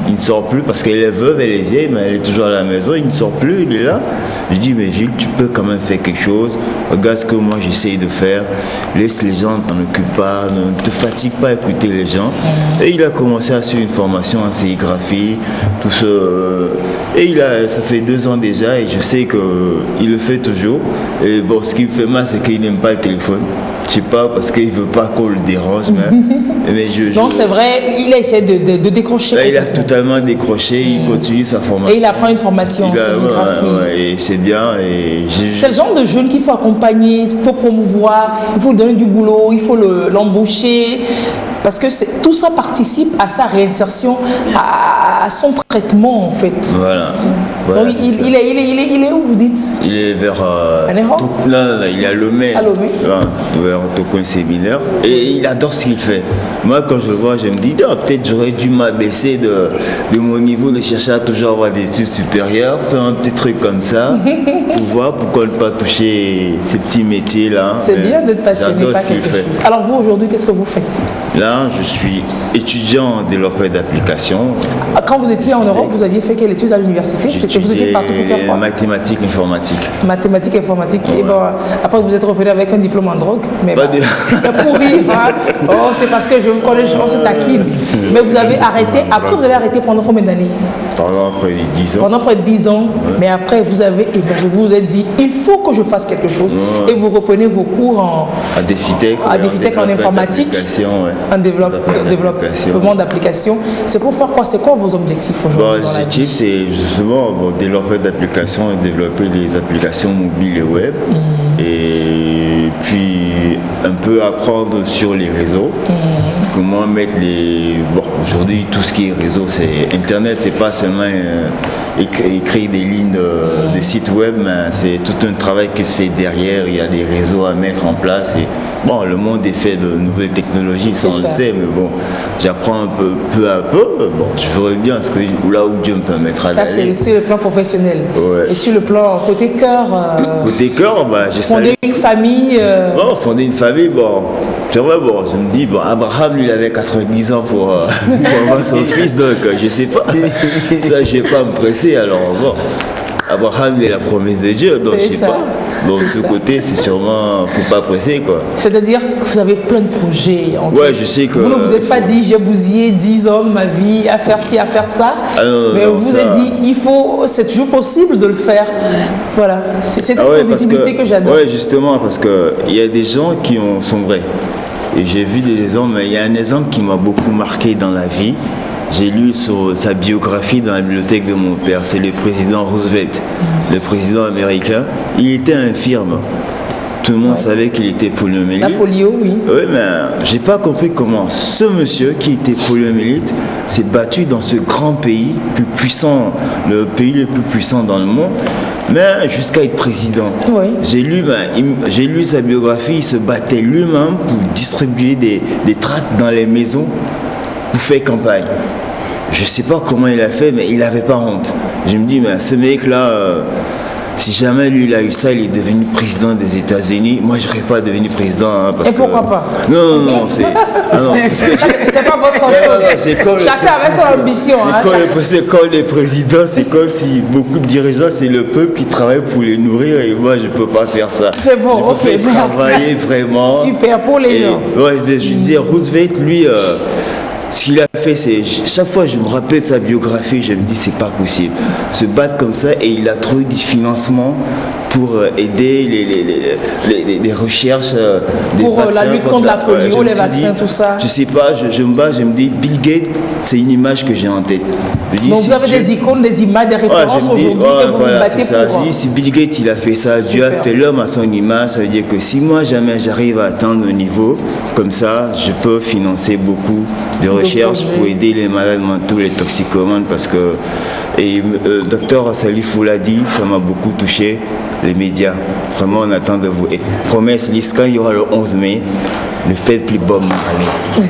Il ne sort plus parce qu'elle est veuve, elle est vieille, mais elle est toujours à la maison, il ne sort plus, il est là. Je dis, mais Jules, tu peux quand même faire quelque chose. Regarde ce que moi j'essaye de faire. Laisse les gens, t'en occupe pas, ne te fatigue pas à écouter les gens. Et il a commencé à suivre une formation en sérigraphie, tout ce... Et ça fait 2 ans déjà et je sais qu'il le fait toujours. Et bon, ce qui me fait mal, c'est qu'il n'aime pas le téléphone. Je sais pas, parce qu'il ne veut pas qu'on le dérange. Mais donc c'est vrai, il a essayé de décrocher. Là, il a totalement décroché, il continue sa formation. Et il apprend une formation en sérigraphie. Et c'est bien. C'est le genre de jeune qu'il faut accompagner, il faut promouvoir, il faut lui donner du boulot, il faut l'embaucher. Parce que tout ça participe à sa réinsertion, à son traitement en fait. Voilà. Donc il est où vous dites? Il est vers... Là, il est à Lomé. À Lomé. Vers Tokyo Séminaire. Et il adore ce qu'il fait. Moi, quand je le vois, je me dis, peut-être j'aurais dû m'abaisser de mon niveau, de chercher à toujours avoir des études supérieures, faire un petit truc comme ça, pour voir pourquoi ne pas toucher ces petits métiers-là. C'est bien d'être passionné par quelque chose. Alors vous, aujourd'hui, qu'est-ce que vous faites? Là, je suis étudiant en développeur d'applications. Quand vous étiez en Europe, vous aviez fait quelle étude à l'université? C'était vous étiez parti pour faire quoi? Mathématiques, informatique. Mathématiques, informatique. Ouais. Et bon, après vous êtes revenu avec un diplôme en drogue. Mais c'est pour rire. Hein? Oh, c'est parce que je vous connais, on se taquine. Mais vous avez arrêté. Après, vous avez arrêté pendant combien d'années? Pendant près de 10 ans. Pendant près de 10 ans. Ouais. Mais après, vous avez émergé. Vous vous êtes dit, il faut que je fasse quelque chose. Ouais. Et vous reprenez vos cours à Défitec. À Défitec en informatique. En développement d'application. C'est pour faire quoi? C'est quoi vos objectifs aujourd'hui? L'objectif, c'est justement développer d'applications et développer des applications mobiles et web. Et puis un peu apprendre sur les réseaux. Comment mettre les... Bon, aujourd'hui, tout ce qui est réseau, c'est Internet, c'est pas seulement écrire des lignes de sites web, mais c'est tout un travail qui se fait derrière. Il y a des réseaux à mettre en place. Et bon, le monde est fait de nouvelles technologies, ça on le sait, mais bon, j'apprends un peu à peu. Bon, je ferai bien ce que là où Dieu me permettra d'aller. Ça, c'est sur le plan professionnel. Ouais. Et sur le plan côté cœur. Côté cœur, j'ai fondé une famille. Bon, fonder une famille, bon. C'est vrai, bon, je me dis, bon, Abraham, lui, il avait 90 ans pour avoir son fils, donc je sais pas. Ça, je vais pas me presser, alors bon. Abraham est la promesse de Dieu, donc je sais pas. Donc C'est ce ça. côté, c'est sûrement, faut pas presser quoi. C'est-à-dire que vous avez plein de projets. Ouais, je sais que. Vous ne vous êtes pas dit, j'ai bousillé 10 hommes ma vie à faire ci, à faire ça. Ah non, mais non, vous vous ça- êtes dit, c'est toujours possible de le faire. Voilà. C'est cette positivité que j'adore. Ouais, justement, parce qu'il y a des gens qui ont sombré. Et j'ai vu des exemples, mais il y a un exemple qui m'a beaucoup marqué dans la vie. J'ai lu sur sa biographie dans la bibliothèque de mon père. C'est le président Roosevelt, le président américain. Il était infirme. Tout le monde savait qu'il était poliomyélite. La polio, oui. Oui, mais j'ai pas compris comment ce monsieur qui était poliomyélite s'est battu dans ce grand pays, plus puissant, le pays le plus puissant dans le monde, mais jusqu'à être président. Oui. J'ai lu sa biographie, il se battait lui-même pour distribuer des tracts dans les maisons pour faire campagne. Je sais pas comment il a fait, mais il n'avait pas honte. Je me dis, mais ce mec-là, si jamais lui il a eu ça, il est devenu président des États-Unis. Moi, je serais pas devenu président. Hein, parce Et pourquoi que... pas? Non, c'est. Ah non, parce que C'est pas votre chose. Chacun avec son ambition. Hein, c'est comme les présidents, c'est comme si beaucoup de dirigeants, c'est le peuple qui travaille pour les nourrir et moi, je peux pas faire ça. C'est bon, je ok, peux merci. travailler vraiment. Super, pour les Et, gens. Ouais, je dis, Roosevelt, lui, ce qu'il a fait, c'est. Chaque fois, je me rappelle de sa biographie, je me dis, c'est pas possible. Se battre comme ça et il a trouvé du financement pour aider les recherches des Pour vaccins, la lutte contre la polio, je me les suis vaccins, dit, tout ça. Je sais pas, je me bats, je me dis, Bill Gates, c'est une image que j'ai en tête. Je dis, Donc si vous avez Dieu- des icônes, des images, des références je me dis, aujourd'hui que vous voilà, vous battez c'est ça. pour. Je dis, si Bill Gates il a fait ça, Dieu a Super. fait l'homme à son image, ça veut dire que si moi jamais j'arrive à atteindre un niveau comme ça, je peux financer beaucoup de recherches projets. pour aider les malades mentaux, les toxicomanes, parce que, et docteur Salifou l'a dit, ça m'a beaucoup touché, les médias. Vraiment, on attend de vous. Et promesse, liste, quand il y aura le 11 mai, ne faites plus Bob Marley.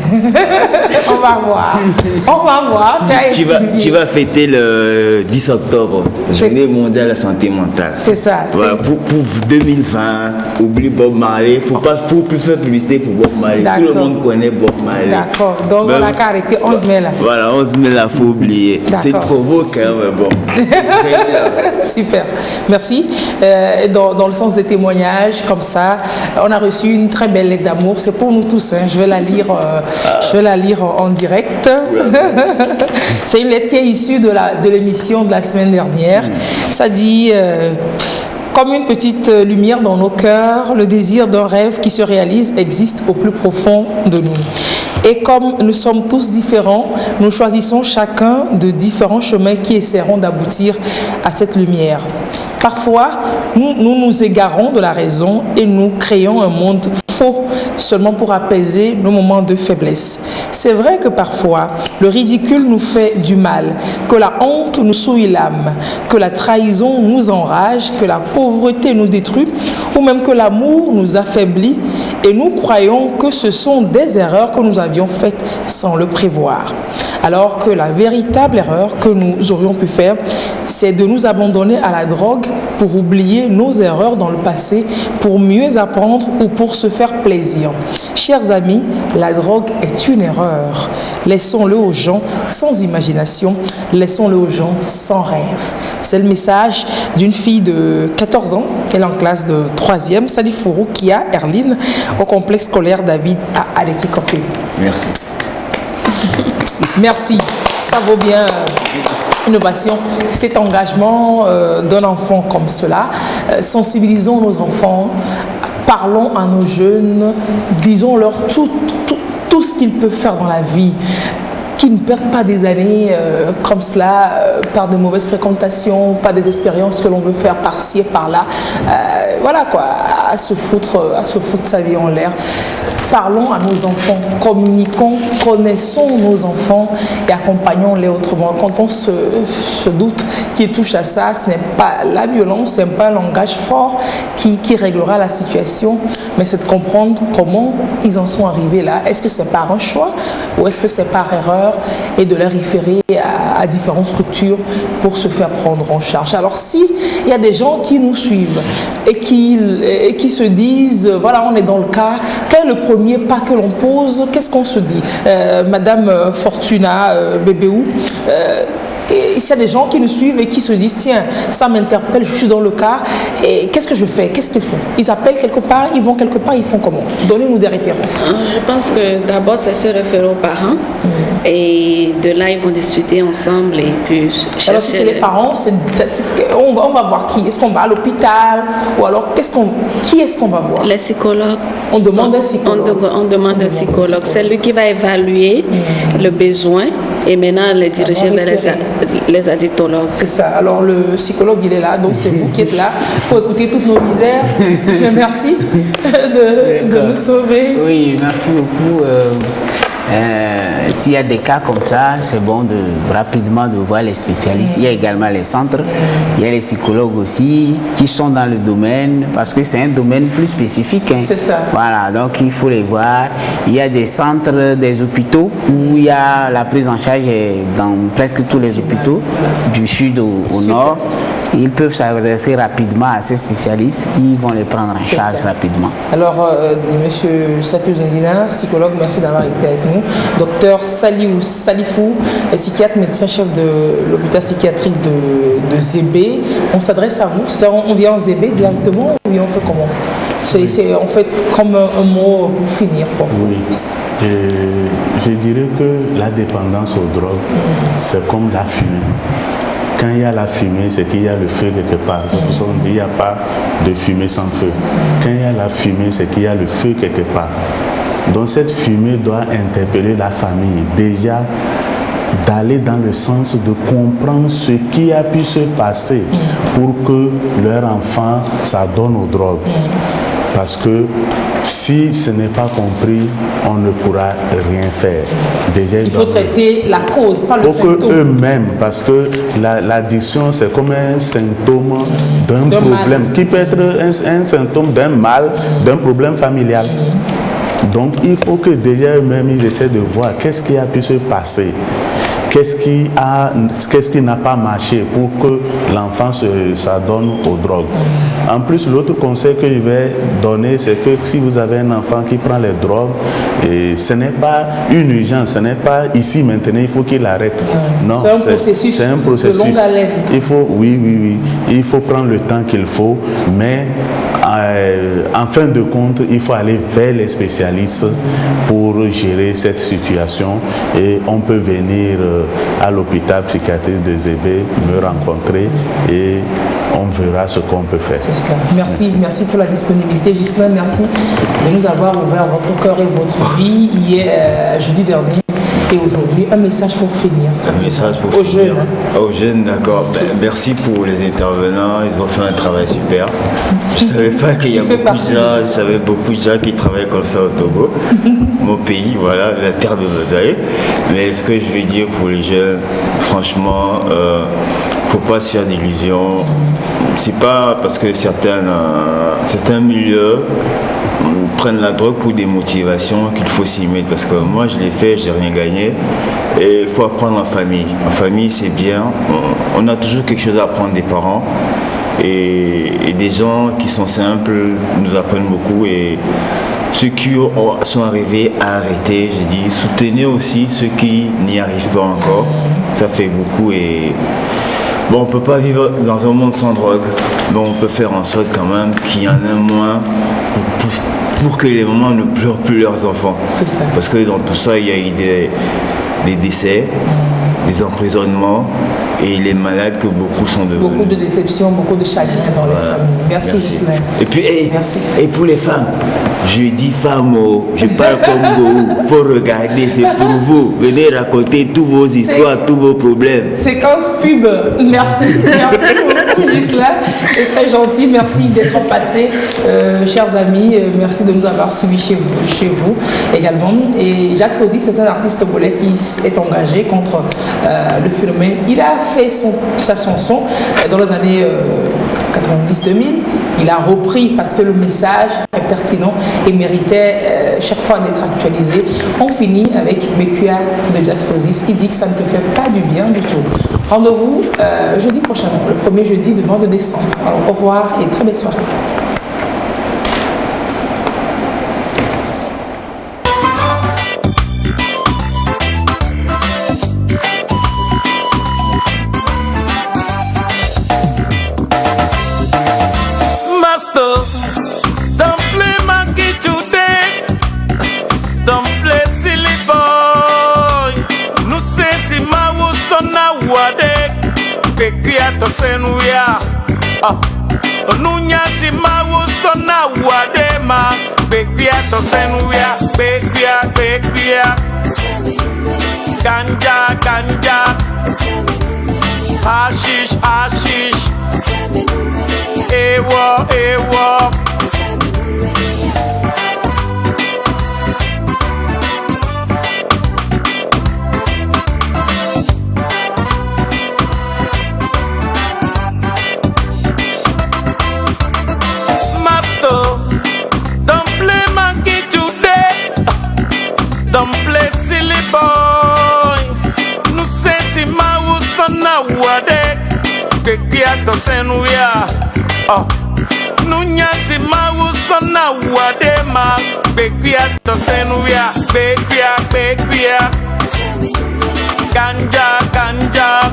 On va voir. On va voir. Tu vas fêter le 10 octobre, Journée mondiale de la santé mentale. C'est ça. Voilà, pour 2020, oublie Bob Marley. Faut plus faire publicité pour Bob Marley. Tout le D'accord. monde connaît Bob Marley. D'accord. Donc Ben, on a qu'à arrêter 11 mai là. Voilà, 11 mai là, faut oublier. C'est D'accord. provoque, hein, mais bon. Très bien. Super, merci. Et dans le sens des témoignages, comme ça, on a reçu une très belle lettre d'amour. C'est pour nous tous. Hein. Je vais la lire en direct. C'est une lettre qui est issue de l'émission de la semaine dernière. Ça dit. Comme une petite lumière dans nos cœurs, le désir d'un rêve qui se réalise existe au plus profond de nous. Et comme nous sommes tous différents, nous choisissons chacun de différents chemins qui essaieront d'aboutir à cette lumière. Parfois, nous nous égarons de la raison et nous créons un monde faux seulement pour apaiser nos moments de faiblesse. C'est vrai que parfois, le ridicule nous fait du mal, que la honte nous souille l'âme, que la trahison nous enrage, que la pauvreté nous détruit, ou même que l'amour nous affaiblit, et nous croyons que ce sont des erreurs que nous avions faites sans le prévoir. Alors que la véritable erreur que nous aurions pu faire, c'est de nous abandonner à la drogue pour oublier nos erreurs dans le passé, pour mieux apprendre ou pour se faire plaisir. Chers amis, la drogue est une erreur. Laissons-le aux gens sans imagination, laissons-le aux gens sans rêve. C'est le message d'une fille de 14 ans, elle est en classe de 3e, Salifou Kia Erline, au complexe scolaire David à Adétikopé. Merci. Merci, ça vaut bien innovation, cet engagement d'un enfant comme cela. Sensibilisons nos enfants, parlons à nos jeunes, disons-leur tout ce qu'ils peuvent faire dans la vie, qu'ils ne perdent pas des années comme cela par de mauvaises fréquentations, par des expériences que l'on veut faire par-ci et par-là. Voilà quoi, à se foutre sa vie en l'air. Parlons à nos enfants, communiquons, connaissons nos enfants et accompagnons-les autrement. Quand on se doute qu'ils touchent à ça, ce n'est pas la violence, ce n'est pas un langage fort qui réglera la situation, mais c'est de comprendre comment ils en sont arrivés là. Est-ce que c'est par un choix ou est-ce que c'est par erreur, et de les référer à différentes structures pour se faire prendre en charge. Alors si il y a des gens qui nous suivent et qui se disent, voilà, on est dans le cas, quel est le premier pas que l'on pose? Qu'est-ce qu'on se dit? Madame Fortuna Bébéou, s'il y a des gens qui nous suivent et qui se disent, tiens, ça m'interpelle, je suis dans le cas, et qu'est-ce que je fais? Qu'est-ce qu'ils font? Ils appellent quelque part, ils vont quelque part, ils font comment? Donnez-nous des références. Je pense que d'abord, c'est se référer aux parents. Et de là, ils vont discuter ensemble et puis chercher. Alors, si c'est les parents, on va voir qui? Est-ce qu'on va à l'hôpital? Ou alors, qui est-ce qu'on va voir? Les psychologues. On demande un psychologue. On demande un psychologue. C'est lui qui va évaluer le besoin et maintenant les diriger vers les addictologues. C'est ça. Alors, le psychologue, il est là, donc c'est vous qui êtes là. Il faut écouter toutes nos misères. Mais merci de nous sauver. Oui, merci beaucoup. S'il y a des cas comme ça, c'est bon rapidement de voir les spécialistes. Il y a également les centres, il y a les psychologues aussi qui sont dans le domaine parce que c'est un domaine plus spécifique. Hein. C'est ça. Voilà, donc il faut les voir. Il y a des centres, des hôpitaux où il y a la prise en charge dans presque tous les hôpitaux du sud au nord. Ils peuvent s'adresser rapidement à ces spécialistes qui vont les prendre en charge rapidement. Alors, Monsieur Safiou Zondina, psychologue, merci d'avoir été avec nous. Docteur Salifou, psychiatre, médecin-chef de l'hôpital psychiatrique de Zébé. On s'adresse à vous, on vient en Zébé directement ou on fait comment? C'est en fait comme un mot pour finir pour vous. Oui. Et je dirais que la dépendance aux drogues, c'est comme la fumée. Quand il y a la fumée, c'est qu'il y a le feu quelque part. C'est pour ça qu'on dit qu'il n'y a pas de fumée sans feu. Quand il y a la fumée, c'est qu'il y a le feu quelque part. Donc cette fumée doit interpeller la famille. Déjà, d'aller dans le sens de comprendre ce qui a pu se passer pour que leur enfant s'adonne aux drogues. Parce que si ce n'est pas compris, on ne pourra rien faire. Déjà, il faut traiter la cause, pas le symptôme. Il faut qu'eux-mêmes, parce que l'addiction, c'est comme un symptôme d'un problème, qui peut être un symptôme d'un mal, d'un problème familial. Donc, il faut que déjà eux-mêmes, ils essaient de voir qu'est-ce qui a pu se passer. Qu'est-ce qui n'a pas marché pour que l'enfant s'adonne aux drogues. En plus, l'autre conseil que je vais donner, c'est que si vous avez un enfant qui prend les drogues, ce n'est pas une urgence, ce n'est pas ici maintenant, il faut qu'il arrête. Non, c'est un processus de longue haleine. Il faut, oui, il faut prendre le temps qu'il faut, mais en fin de compte, il faut aller vers les spécialistes pour gérer cette situation et on peut venir à l'hôpital psychiatrique de Zébé, me rencontrer et on verra ce qu'on peut faire. C'est cela. Merci pour la disponibilité, Ghislain. Merci de nous avoir ouvert votre cœur et votre vie hier, jeudi dernier. Et aujourd'hui, un message pour finir. Un message pour aux finir. jeunes. Aux jeunes, d'accord. Merci pour les intervenants. Ils ont fait un travail super. Je ne savais pas qu'il y a beaucoup de gens. Je savais beaucoup de gens qui travaillent comme ça au Togo, mon pays, voilà, la terre de nos aïeux. Mais ce que je veux dire pour les jeunes, franchement, faut pas se faire d'illusions. C'est pas parce que certains milieux prennent la drogue pour des motivations qu'il faut s'y mettre, parce que moi je l'ai fait, j'ai rien gagné et il faut apprendre en famille. En famille c'est bien, on a toujours quelque chose à apprendre des parents et des gens qui sont simples nous apprennent beaucoup et ceux qui sont arrivés à arrêter, je dis soutenez aussi ceux qui n'y arrivent pas encore, ça fait beaucoup et bon, on ne peut pas vivre dans un monde sans drogue, mais on peut faire en sorte quand même qu'il y en ait moins pour que les mamans ne pleurent plus leurs enfants. C'est ça. Parce que dans tout ça, il y a eu des décès, des emprisonnements et les malades que beaucoup sont devenus. Beaucoup de déceptions, beaucoup de chagrin dans les familles. Merci, Ghislain. Et puis, merci. Et pour les femmes, je dis femmes, je parle comme vous, il faut regarder, c'est pour vous. Venez raconter toutes vos histoires, tous vos problèmes. Séquence pub. Merci. Merci beaucoup, Ghislain. C'est très gentil. Merci d'être passé, chers amis. Merci de nous avoir suivis chez vous également. Et Jacques Fosy, c'est un artiste togolais qui est engagé contre le phénomène. Il a fait sa chanson dans les années 90-2000. Il a repris parce que le message est pertinent et méritait chaque fois d'être actualisé. On finit avec Mekua de Jacques Fosy qui dit que ça ne te fait pas du bien du tout. Rendez-vous jeudi prochain, le premier jeudi du mois de décembre. Alors, au revoir et très belle soirée. wade Bekia to senuya Onunya si mawu sona wade ma Bekia to senuya Bekia Ganja Hashish Ewo Don't play silly boy. Nous c'est si maou sonna wade. Bekia to senuya. Nous nya si maou sonna wade ma. Bekia to senuya. Bekia. Ganja.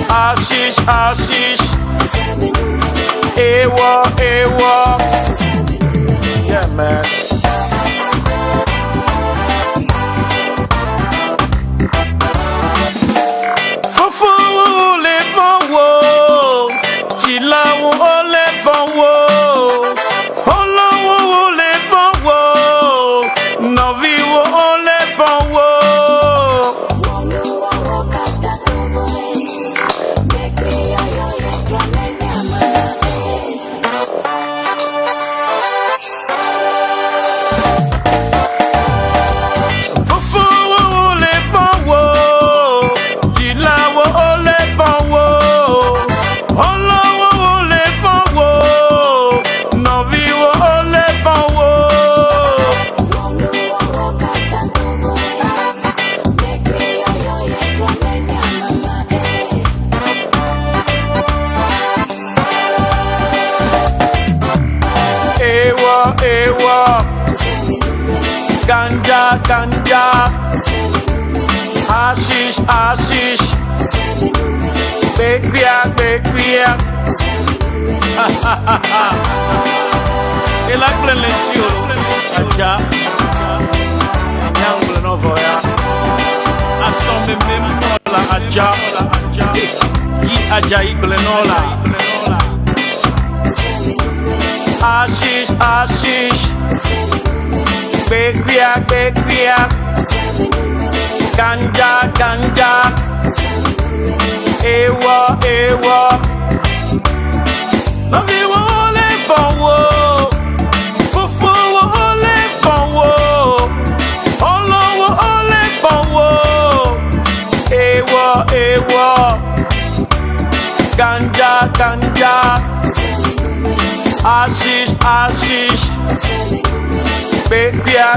Hashish. Ewo. Yeah, man. Ewo. Ganja. Hashish. Bekia. El akble lentio. Aja. Nyangble novo ya. Atombe memola aja. Yi aja ible nola. Hashish. Bekia. Ganja. Ewo. No vi ole fonwo. Fufu ole fonwo. Olowo ole fonwo. Ewo. Ganja. Hashish. Bekia.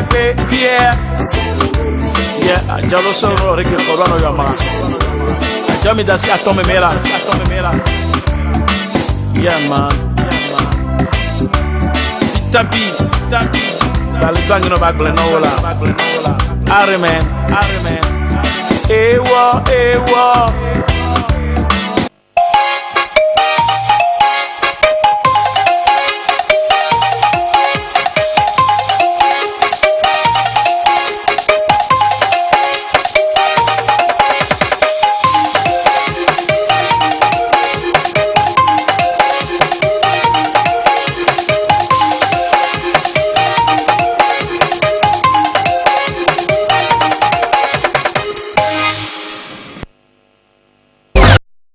Yeah, ajalo soro rege korano yama. Ajami dasi atome mela. Yeah, man. Itabi. Dali bangi no bagle no wala. Are man. Ewo.